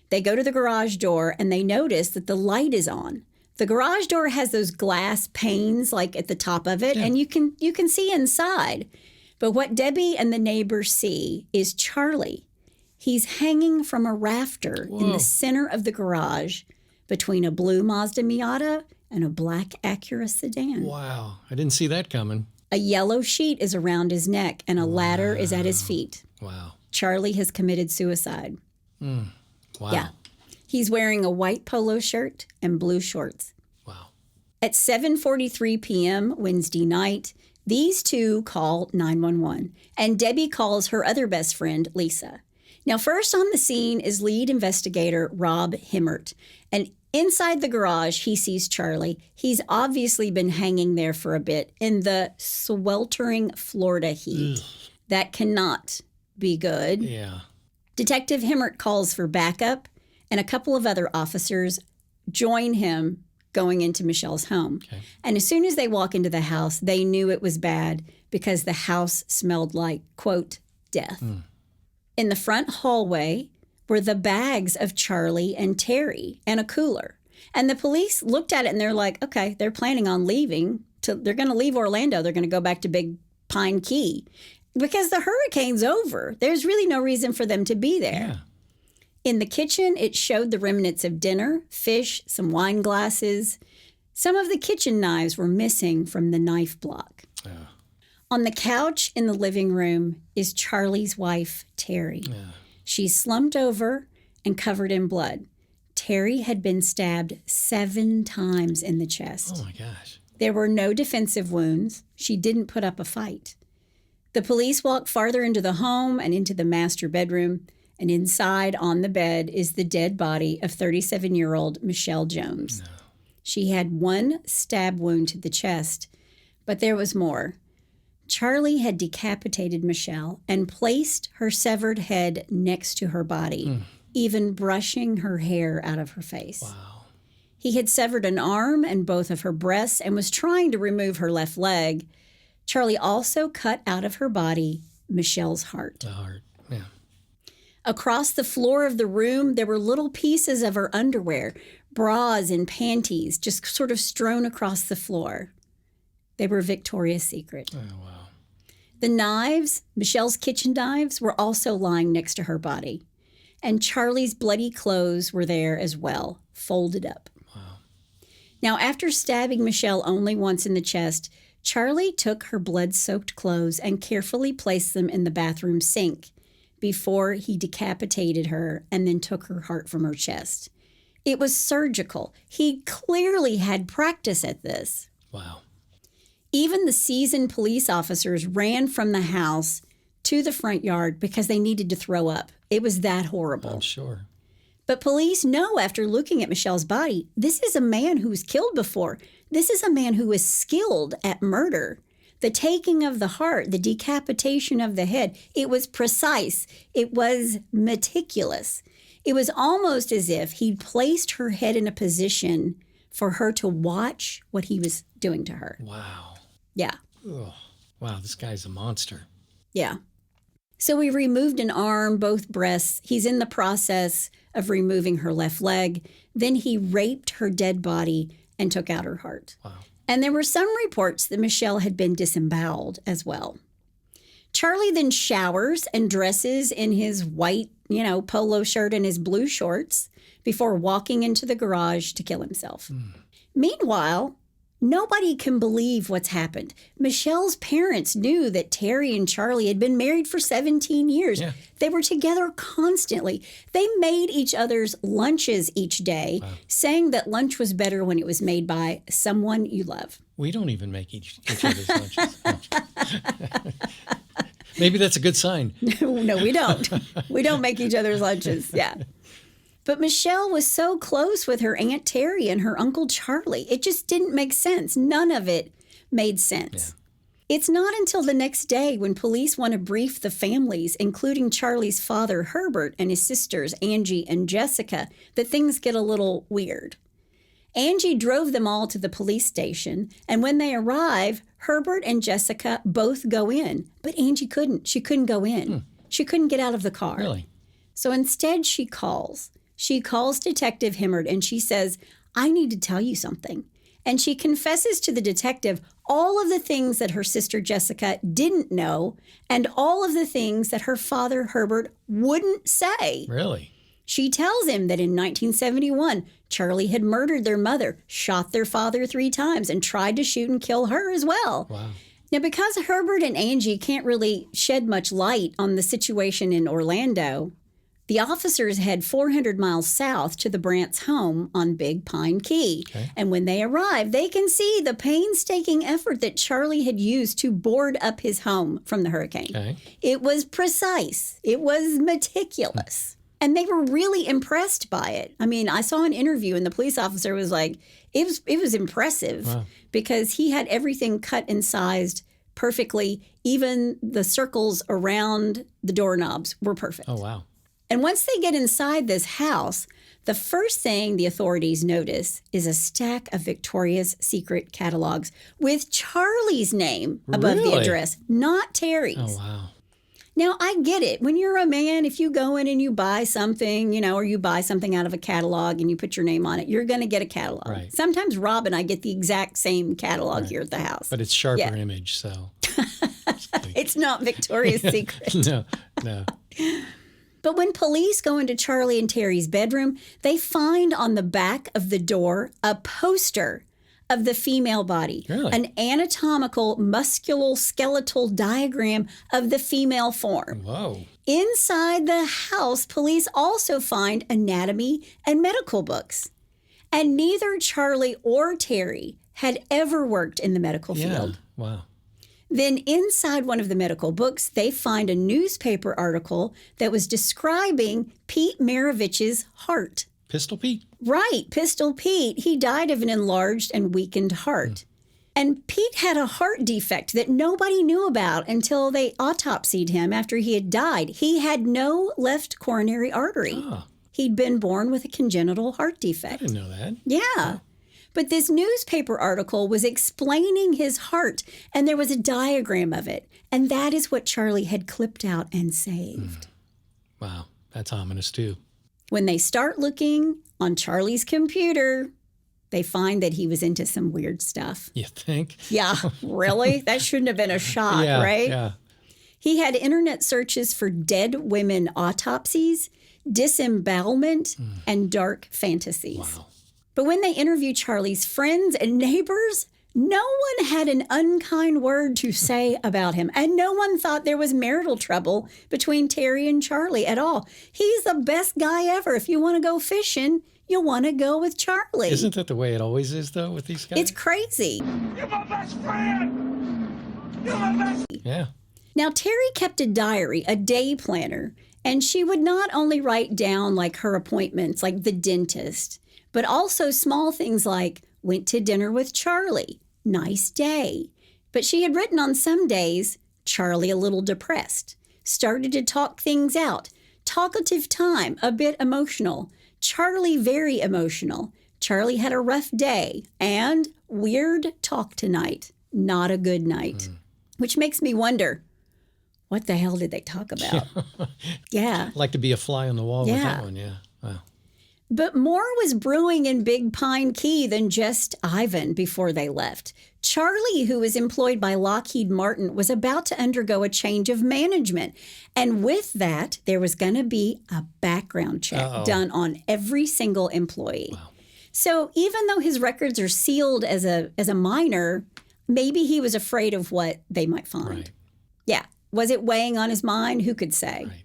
They go to the garage door and they notice that the light is on. The garage door has those glass panes at the top of it, and you can see inside. But what Debbie and the neighbors see is Charlie. He's hanging from a rafter in the center of the garage between a blue Mazda Miata and a black Acura sedan. Wow. I didn't see that coming. A yellow sheet is around his neck and a ladder is at his feet. Wow. Charlie has committed suicide. Wow. Yeah. He's wearing a white polo shirt and blue shorts. Wow. At 7:43 p.m. Wednesday night, these two call 911, and Debbie calls her other best friend, Lisa. Now, first on the scene is lead investigator Rob Himmert, and inside the garage, he sees Charlie. He's obviously been hanging there for a bit in the sweltering Florida heat. Ugh. That cannot be good. Yeah. Detective Himmert calls for backup, and a couple of other officers join him going into Michelle's home. Okay. And as soon as they walk into the house, they knew it was bad because the house smelled like, quote, death. In the front hallway were the bags of Charlie and Teri and a cooler. And the police looked at it and they're like, okay, they're planning on leaving. They're going to leave Orlando. They're going to go back to Big Pine Key because the hurricane's over. There's really no reason for them to be there. Yeah. In the kitchen, it showed the remnants of dinner, fish, some wine glasses. Some of the kitchen knives were missing from the knife block. On the couch in the living room is Charlie's wife, Teri. Yeah. She's slumped over and covered in blood. Teri had been stabbed 7 times in the chest. Oh, my gosh. There were no defensive wounds. She didn't put up a fight. The police walked farther into the home and into the master bedroom, and inside on the bed is the dead body of 37-year-old Michelle Jones. No. She had 1 stab wound to the chest, but there was more. Charlie had decapitated Michelle and placed her severed head next to her body, even brushing her hair out of her face. Wow. He had severed an arm and both of her breasts and was trying to remove her left leg. Charlie also cut out of her body Michelle's heart. The heart. Yeah. Across the floor of the room, there were little pieces of her underwear, bras and panties, just sort of strewn across the floor. They were Victoria's Secret. Oh, wow. The knives, Michelle's kitchen knives, were also lying next to her body. And Charlie's bloody clothes were there as well, folded up. Wow. Now, after stabbing Michelle only once in the chest, Charlie took her blood-soaked clothes and carefully placed them in the bathroom sink before he decapitated her and then took her heart from her chest. It was surgical. He clearly had practice at this. Wow. Even the seasoned police officers ran from the house to the front yard because they needed to throw up. It was that horrible. I'm sure. But police know after looking at Michelle's body, this is a man who was killed before. This is a man who is skilled at murder. The taking of the heart, the decapitation of the head, it was precise. It was meticulous. It was almost as if he'd placed her head in a position for her to watch what he was doing to her. Wow. Yeah. Ugh. Wow, this guy's a monster. Yeah. So we removed an arm, both breasts. He's in the process of removing her left leg. Then he raped her dead body and took out her heart. Wow. And there were some reports that Michelle had been disemboweled as well. Charlie then showers and dresses in his white, polo shirt and his blue shorts before walking into the garage to kill himself. Meanwhile, nobody can believe what's happened. Michelle's parents knew that Teri and Charlie had been married for 17 years. Yeah. They were together constantly. They made each other's lunches each day, saying that lunch was better when it was made by someone you love. We don't even make each other's lunches. Maybe that's a good sign. No, we don't. We don't make each other's lunches. Yeah. But Michelle was so close with her Aunt Teri and her Uncle Charlie. It just didn't make sense. None of it made sense. Yeah. It's not until the next day when police want to brief the families, including Charlie's father, Herbert, and his sisters, Angie and Jessica, that things get a little weird. Angie drove them all to the police station, and when they arrive, Herbert and Jessica both go in. But Angie couldn't. She couldn't go in. She couldn't get out of the car. Really? So instead, she calls. She calls Detective Himmert, and she says, I need to tell you something. And she confesses to the detective all of the things that her sister Jessica didn't know and all of the things that her father Herbert wouldn't say. Really? She tells him that in 1971, Charlie had murdered their mother, shot their father 3 times, and tried to shoot and kill her as well. Wow. Now, because Herbert and Angie can't really shed much light on the situation in Orlando, the officers head 400 miles south to the Brandt's home on Big Pine Key. Okay. And when they arrive, they can see the painstaking effort that Charlie had used to board up his home from the hurricane. Okay. It was precise. It was meticulous. And they were really impressed by it. I mean, I saw an interview and the police officer was like, it was impressive. Wow. Because he had everything cut and sized perfectly. Even the circles around the doorknobs were perfect. Oh, wow. And once they get inside this house, the first thing the authorities notice is a stack of Victoria's Secret catalogs with Charlie's name above the Really? address, not Teri's. Oh, wow. Now, I get it. When you're a man, if you go in and you buy something, or you buy something out of a catalog and you put your name on it, you're going to get a catalog. Right. Sometimes Rob and I get the exact same catalog here at the house. But it's sharper Yeah. image, so. It's not Victoria's Secret. No. But when police go into Charlie and Teri's bedroom, they find on the back of the door a poster of the female body. Really? An anatomical, musculoskeletal diagram of the female form. Whoa. Inside the house, police also find anatomy and medical books. And neither Charlie or Teri had ever worked in the medical field. Wow. Then inside one of the medical books, they find a newspaper article that was describing Pete Maravich's heart. Pistol Pete? Right, Pistol Pete. He died of an enlarged and weakened heart. And Pete had a heart defect that nobody knew about until they autopsied him after he had died. He had no left coronary artery. Oh, He'd been born with a congenital heart I defect. didn't know that. Yeah. But this newspaper article was explaining his heart, and there was a diagram of it. And that is what Charlie had clipped out and saved. Wow. That's ominous, too. When they start looking on Charlie's computer, they find that he was into some weird stuff. You think? Yeah, really? That shouldn't have been a shock, Yeah, right? yeah. He had internet searches for dead women autopsies, disembowelment, and dark fantasies. Wow. But when they interviewed Charlie's friends and neighbors, no one had an unkind word to say about him. And no one thought there was marital trouble between Teri and Charlie at all. He's the best guy ever. If you want to go fishing, you want to go with Charlie. Isn't that the way it always is, though, with these guys? It's crazy. You're my best friend! You're my best Yeah. Now, Teri kept a diary, a day planner, and she would not only write down like her appointments, like the dentist, but also small things like went to dinner with Charlie, nice day. But she had written on some days, Charlie a little depressed, started to talk things out, talkative time, a bit emotional, Charlie very emotional, Charlie had a rough day, and weird talk tonight, not a good night. Which makes me wonder, what the hell did they talk about? Yeah. Like to be a fly on the wall with Yeah. that one, yeah. Wow. But more was brewing in Big Pine Key than just Ivan before they left. Charlie, who was employed by Lockheed Martin, was about to undergo a change of management. And with that, there was going to be a background check done on every single employee. Wow. So even though his records are sealed as a minor, maybe he was afraid of what they might find. Right. Yeah. Was it weighing on his mind? Who could say? Right.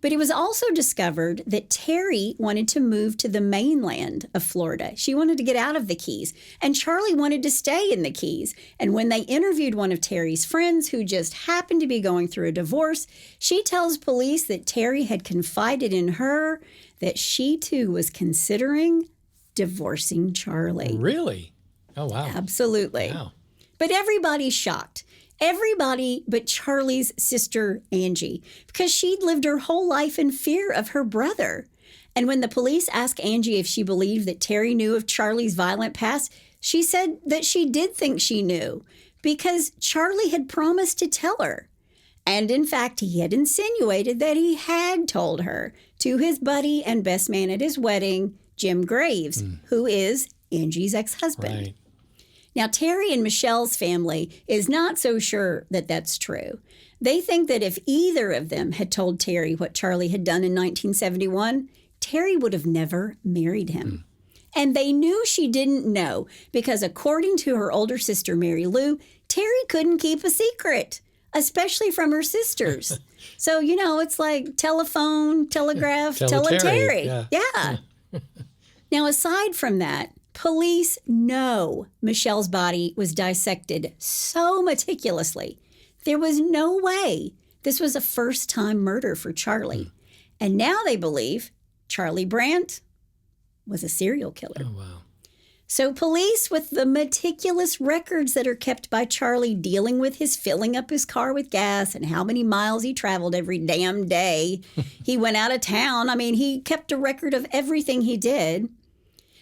But it was also discovered that Teri wanted to move to the mainland of Florida. She wanted to get out of the Keys, and Charlie wanted to stay in the Keys. And when they interviewed one of Teri's friends who just happened to be going through a divorce, she tells police that Teri had confided in her that she too was considering divorcing Charlie. Really? Oh, wow. Absolutely. Wow. But everybody's shocked. Everybody but Charlie's sister, Angie, because she'd lived her whole life in fear of her brother. And when the police asked Angie if she believed that Teri knew of Charlie's violent past, she said that she did think she knew because Charlie had promised to tell her. And in fact, he had insinuated that he had told her to his buddy and best man at his wedding, Jim Graves, who is Angie's ex-husband. Right. Now, Teri and Michelle's family is not so sure that that's true. They think that if either of them had told Teri what Charlie had done in 1971, Teri would have never married him. And they knew she didn't know because according to her older sister, Mary Lou, Teri couldn't keep a secret, especially from her sisters. So, you know, it's like telephone, telegraph, Tell a Teri, Teri. yeah. Now, aside from that, police know Michelle's body was dissected so meticulously. There was no way this was a first-time murder for Charlie. And now they believe Charlie Brandt was a serial killer. Oh, wow. So police, with the meticulous records that are kept by Charlie dealing with his filling up his car with gas and how many miles he traveled every damn day, he went out of town. I mean, he kept a record of everything he did.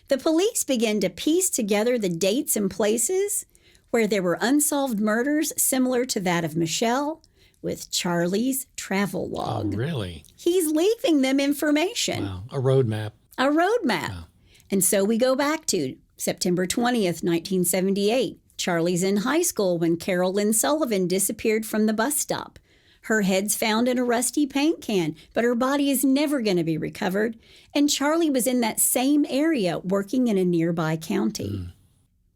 The police began to piece together the dates and places where there were unsolved murders similar to that of Michelle with Charlie's travel Oh, log. really? He's leaving them information. Wow. A roadmap. A roadmap. Wow. And so we go back to September 20th, 1978. Charlie's in high school when Carol Lynn Sullivan disappeared from the bus stop. Her head's found in a rusty paint can, but her body is never going to be recovered. And Charlie was in that same area working in a nearby county.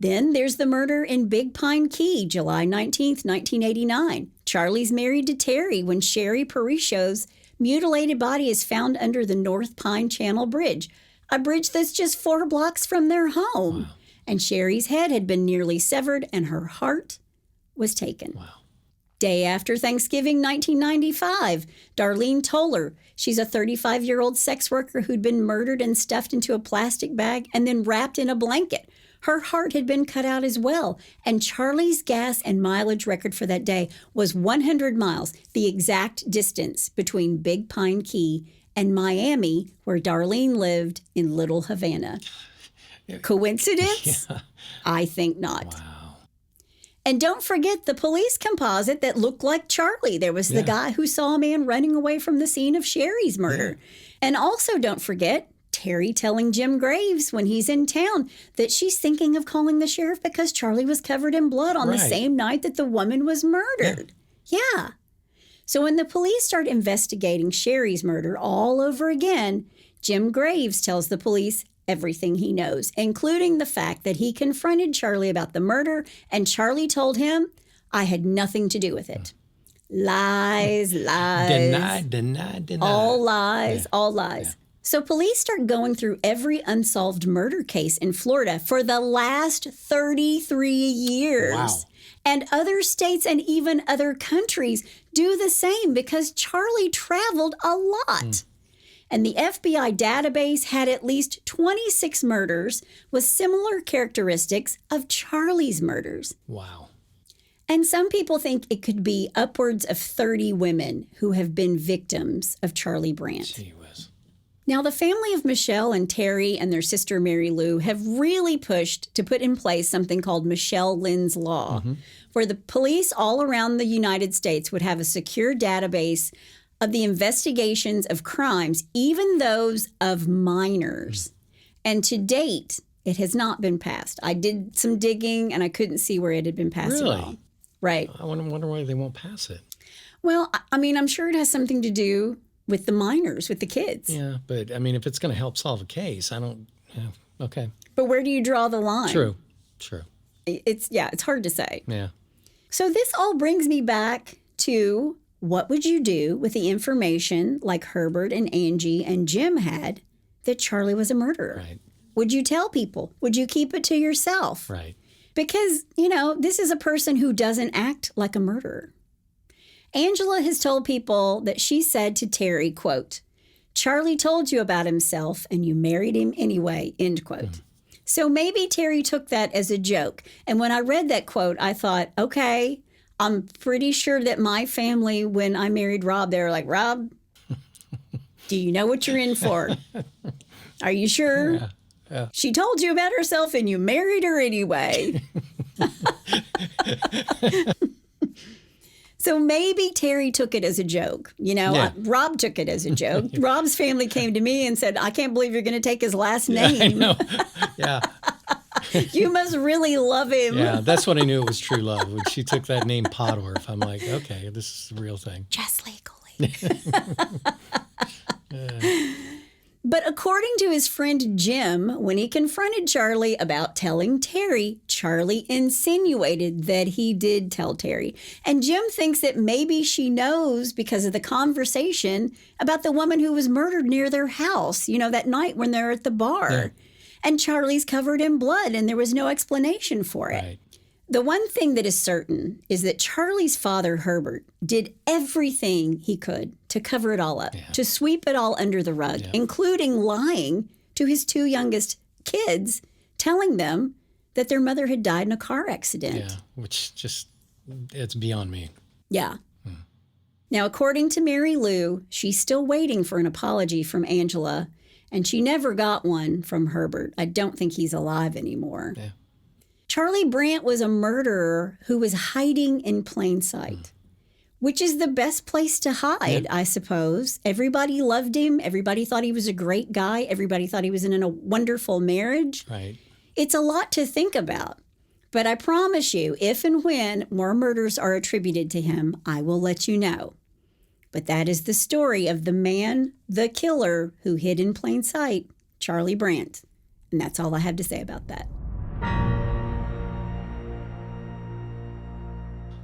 Then there's the murder in Big Pine Key, July 19th, 1989. Charlie's married to Teri when Sherry Parishio's mutilated body is found under the North Pine Channel Bridge, a bridge that's just 4 blocks from their home. Wow. And Sherry's head had been nearly severed and her heart was taken. Wow. Day after Thanksgiving 1995, Darlene Toller, she's a 35-year-old sex worker who'd been murdered and stuffed into a plastic bag and then wrapped in a blanket. Her heart had been cut out as well, and Charlie's gas and mileage record for that day was 100 miles, the exact distance between Big Pine Key and Miami, where Darlene lived in Little Havana. Coincidence? Yeah. I think not. Wow. And don't forget the police composite that looked like Charlie. There was the guy who saw a man running away from the scene of Sherry's murder. Yeah. And also don't forget Teri telling Jim Graves when he's in town that she's thinking of calling the sheriff because Charlie was covered in blood on the same night that the woman was murdered. Yeah. So when the police start investigating Sherry's murder all over again, Jim Graves tells the police everything he knows, including the fact that he confronted Charlie about the murder, and Charlie told him, "I had nothing to do with it." Lies, lies. Deny. All lies, all lies. Yeah. So police start going through every unsolved murder case in Florida for the last 33 years. Wow. And other states and even other countries do the same because Charlie traveled a lot. And the FBI database had at least 26 murders with similar characteristics of Charlie's murders. Wow. And some people think it could be upwards of 30 women who have been victims of Charlie Brandt. Gee whiz. Now, the family of Michelle and Teri and their sister Mary Lou have really pushed to put in place something called Michelle Lynn's Law, where the police all around the United States would have a secure database of the investigations of crimes, even those of minors. And to date, it has not been passed. I did some digging, and I couldn't see where it had been passed at all. Right. I wonder why they won't pass it. Well, I mean, I'm sure it has something to do with the minors, with the kids. Yeah, but, I mean, if it's going to help solve a case, okay. But where do you draw the line? True. It's hard to say. Yeah. So this all brings me back to what would you do with the information like Herbert and Angie and Jim had that Charlie was a murderer? Right. Would you tell people? Would you keep it to yourself? Right. Because, this is a person who doesn't act like a murderer. Angela has told people that she said to Teri, quote, "Charlie told you about himself and you married him anyway," end quote. So maybe Teri took that as a joke. And when I read that quote, I thought, okay, I'm pretty sure that my family, when I married Rob, they were like, "Rob, do you know what you're in for? Are you sure? Yeah. She told you about herself and you married her anyway." So maybe Teri took it as a joke. Rob took it as a joke. Rob's family came to me and said, "I can't believe you're going to take his last name." I know. Yeah. You must really love him. Yeah, that's when I knew it was true love. When she took that name Podorf, I'm like, okay, this is the real thing. Just legally. But according to his friend Jim, when he confronted Charlie about telling Teri, Charlie insinuated that he did tell Teri. And Jim thinks that maybe she knows because of the conversation about the woman who was murdered near their house, that night when they're at the bar. Yeah. And Charlie's covered in blood and there was no explanation for it. Right. The one thing that is certain is that Charlie's father, Herbert, did everything he could to cover it all up, to sweep it all under the rug, including lying to his 2 youngest kids, telling them that their mother had died in a car accident. Yeah, which it's beyond me. Yeah. Now, according to Mary Lou, she's still waiting for an apology from Angela, and she never got one from Herbert. I don't think he's alive anymore. Yeah. Charlie Brandt was a murderer who was hiding in plain sight, which is the best place to hide, I suppose. Everybody loved him. Everybody thought he was a great guy. Everybody thought he was in a wonderful marriage. Right. It's a lot to think about. But I promise you, if and when more murders are attributed to him, I will let you know. But that is the story of the man, the killer, who hid in plain sight, Charlie Brandt. And that's all I have to say about that.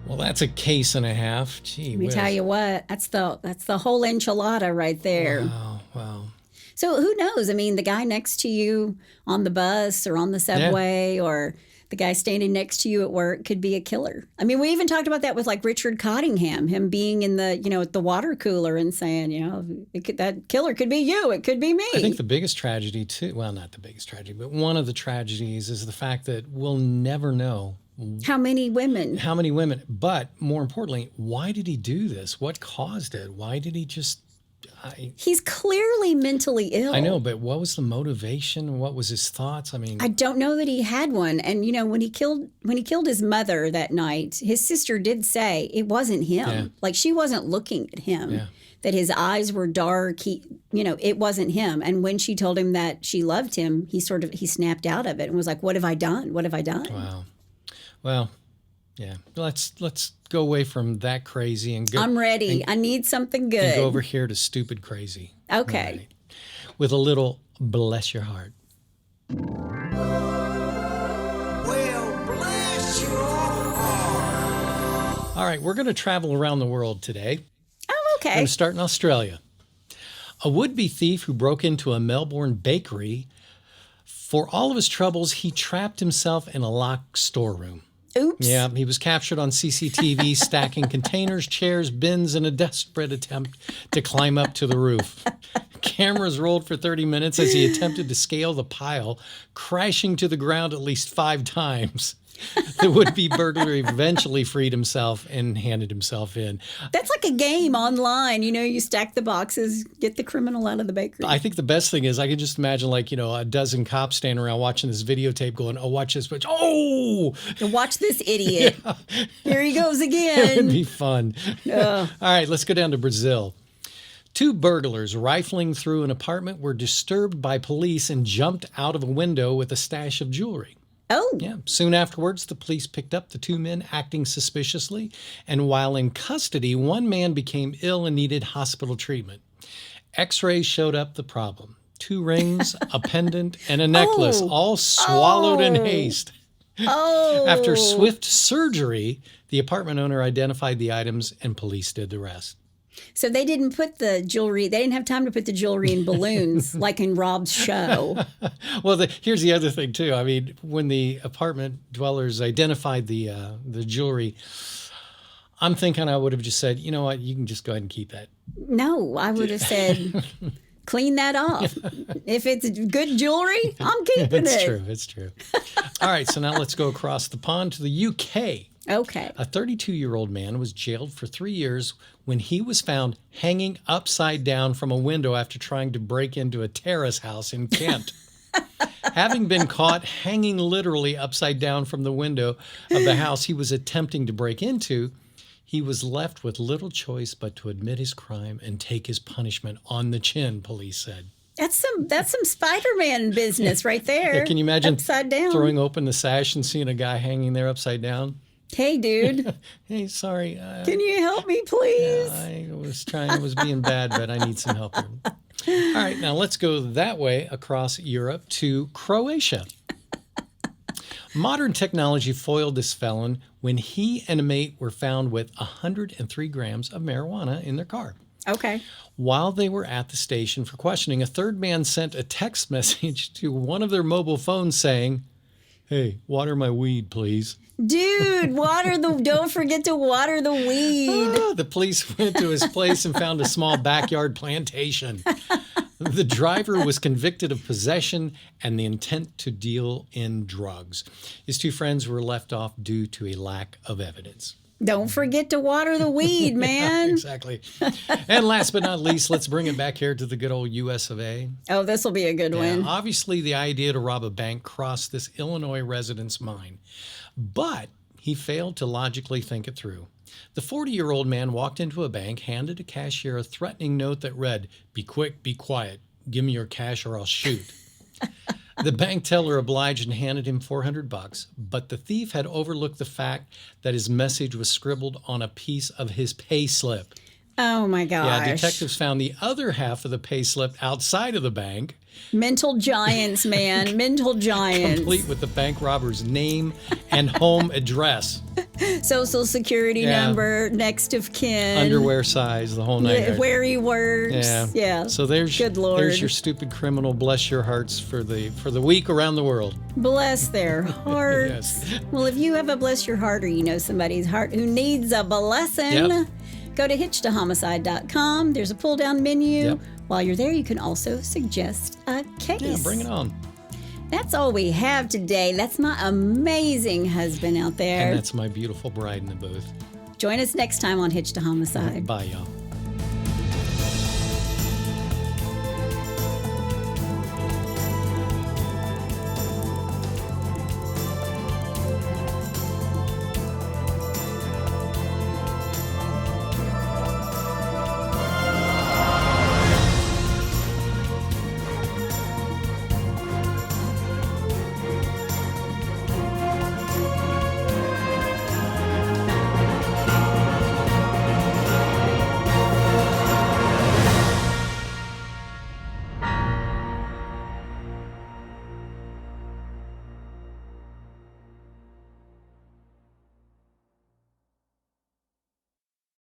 Well, that's a case and a half. Gee Let me whiz. tell you what, that's the whole enchilada right there. Wow. So who knows? I mean, the guy next to you on the bus or on the subway or the guy standing next to you at work could be a killer. I mean, we even talked about that with like Richard Cottingham, him being in the, at the water cooler and saying, that killer could be you. It could be me. I think the biggest tragedy too, well, not the biggest tragedy, but one of the tragedies is the fact that we'll never know How many women? But more importantly, why did he do this? What caused it? Why did he just... He's clearly mentally ill. I know, but what was the motivation? What was his thoughts? I mean, I don't know that he had one. And when he killed his mother that night, his sister did say it wasn't him. Yeah. Like she wasn't looking at him. Yeah. That his eyes were dark. It wasn't him. And when she told him that she loved him, he snapped out of it and was like, "What have I done? What have I done?" Wow. Well, yeah. Let's go away from that crazy and go. I'm ready. I need something good. And go over here to stupid crazy. Okay. All right. With a little bless your heart. Well, bless your heart. All right, we're going to travel around the world today. Oh, We're going okay. to start in Australia. A would-be thief who broke into a Melbourne bakery. For all of his troubles, he trapped himself in a locked storeroom. Oops. Yeah, he was captured on CCTV stacking containers, chairs, bins in a desperate attempt to climb up to the roof. Cameras rolled for 30 minutes as he attempted to scale the pile, crashing to the ground at least 5 times. The would-be burglar eventually freed himself and handed himself in. That's like a game online. You stack the boxes, get the criminal out of the bakery. I think the best thing is I can just imagine a dozen cops standing around watching this videotape going, "Oh, watch this, bitch. Oh, And watch this idiot. Here he goes it would again. be fun." All right, let's go down to Brazil. 2 burglars rifling through an apartment were disturbed by police and jumped out of a window with a stash of jewelry. Oh, Yeah. Soon afterwards, the police picked up the 2 men acting suspiciously, and while in custody, one man became ill and needed hospital treatment. X-rays showed up the problem. 2 rings, a pendant, and a necklace, all swallowed in haste. oh. After swift surgery, the apartment owner identified the items and police did the rest. So they didn't put the jewelry, they didn't have time to put the jewelry in balloons like in Rob's show. Well, here's the other thing, too. I mean, when the apartment dwellers identified the jewelry, I'm thinking I would have just said, you know what, you can just go ahead and keep that. No, I would have said, clean that off. If it's good jewelry, I'm keeping it. It's true. All right, so now let's go across the pond to the UK. Okay. A 32-year-old man was jailed for 3 years when he was found hanging upside down from a window after trying to break into a terrace house in Kent. Having been caught hanging literally upside down from the window of the house he was attempting to break into, he was left with little choice but to admit his crime and take his punishment on the chin, police said. That's some Spider-Man business right there. Yeah, can you imagine upside down? throwing open the sash and seeing a guy hanging there upside down? Hey, dude, Hey, sorry. can you help me, please? I was being bad, but I need some help here. All right, now let's go that way across Europe to Croatia. Modern technology foiled this felon when he and a mate were found with 103 grams of marijuana in their car. Okay. While they were at the station for questioning, a third man sent a text message to one of their mobile phones saying, "Hey, water my weed, please." Dude, don't forget to water the weed. The police went to his place and found a small backyard plantation. The driver was convicted of possession and the intent to deal in drugs. His 2 friends were left off due to a lack of evidence. Don't forget to water the weed, man. Exactly. And last but not least, let's bring it back here to the good old US of A. Oh, this will be a good one. Obviously, the idea to rob a bank crossed this Illinois resident's mind, but he failed to logically think it through. The 40-year-old man walked into a bank, handed a cashier a threatening note that read, "Be quick, be quiet. Give me your cash or I'll shoot." The bank teller obliged and handed him $400, but the thief had overlooked the fact that his message was scribbled on a piece of his pay slip. Oh my gosh. Yeah, detectives found the other half of the pay slip outside of the bank, Mental giants, man. Mental giants. complete with the bank robber's name and home address, Social security number, next of kin. underwear size, the whole nine. Where he works. Yeah. So there's Good Lord. there's your stupid criminal. Bless your hearts for the week around the world. Bless their hearts. Yes. Well, if you have a bless your heart or you know somebody's heart who needs a blessing, Yep. go to hitchedtohomicide.com. There's a pull-down menu. Yep. While you're there, you can also suggest a case. Yeah, bring it on. That's all we have today. That's my amazing husband out there. And that's my beautiful bride in the booth. Join us next time on Hitched to Homicide. Bye, y'all.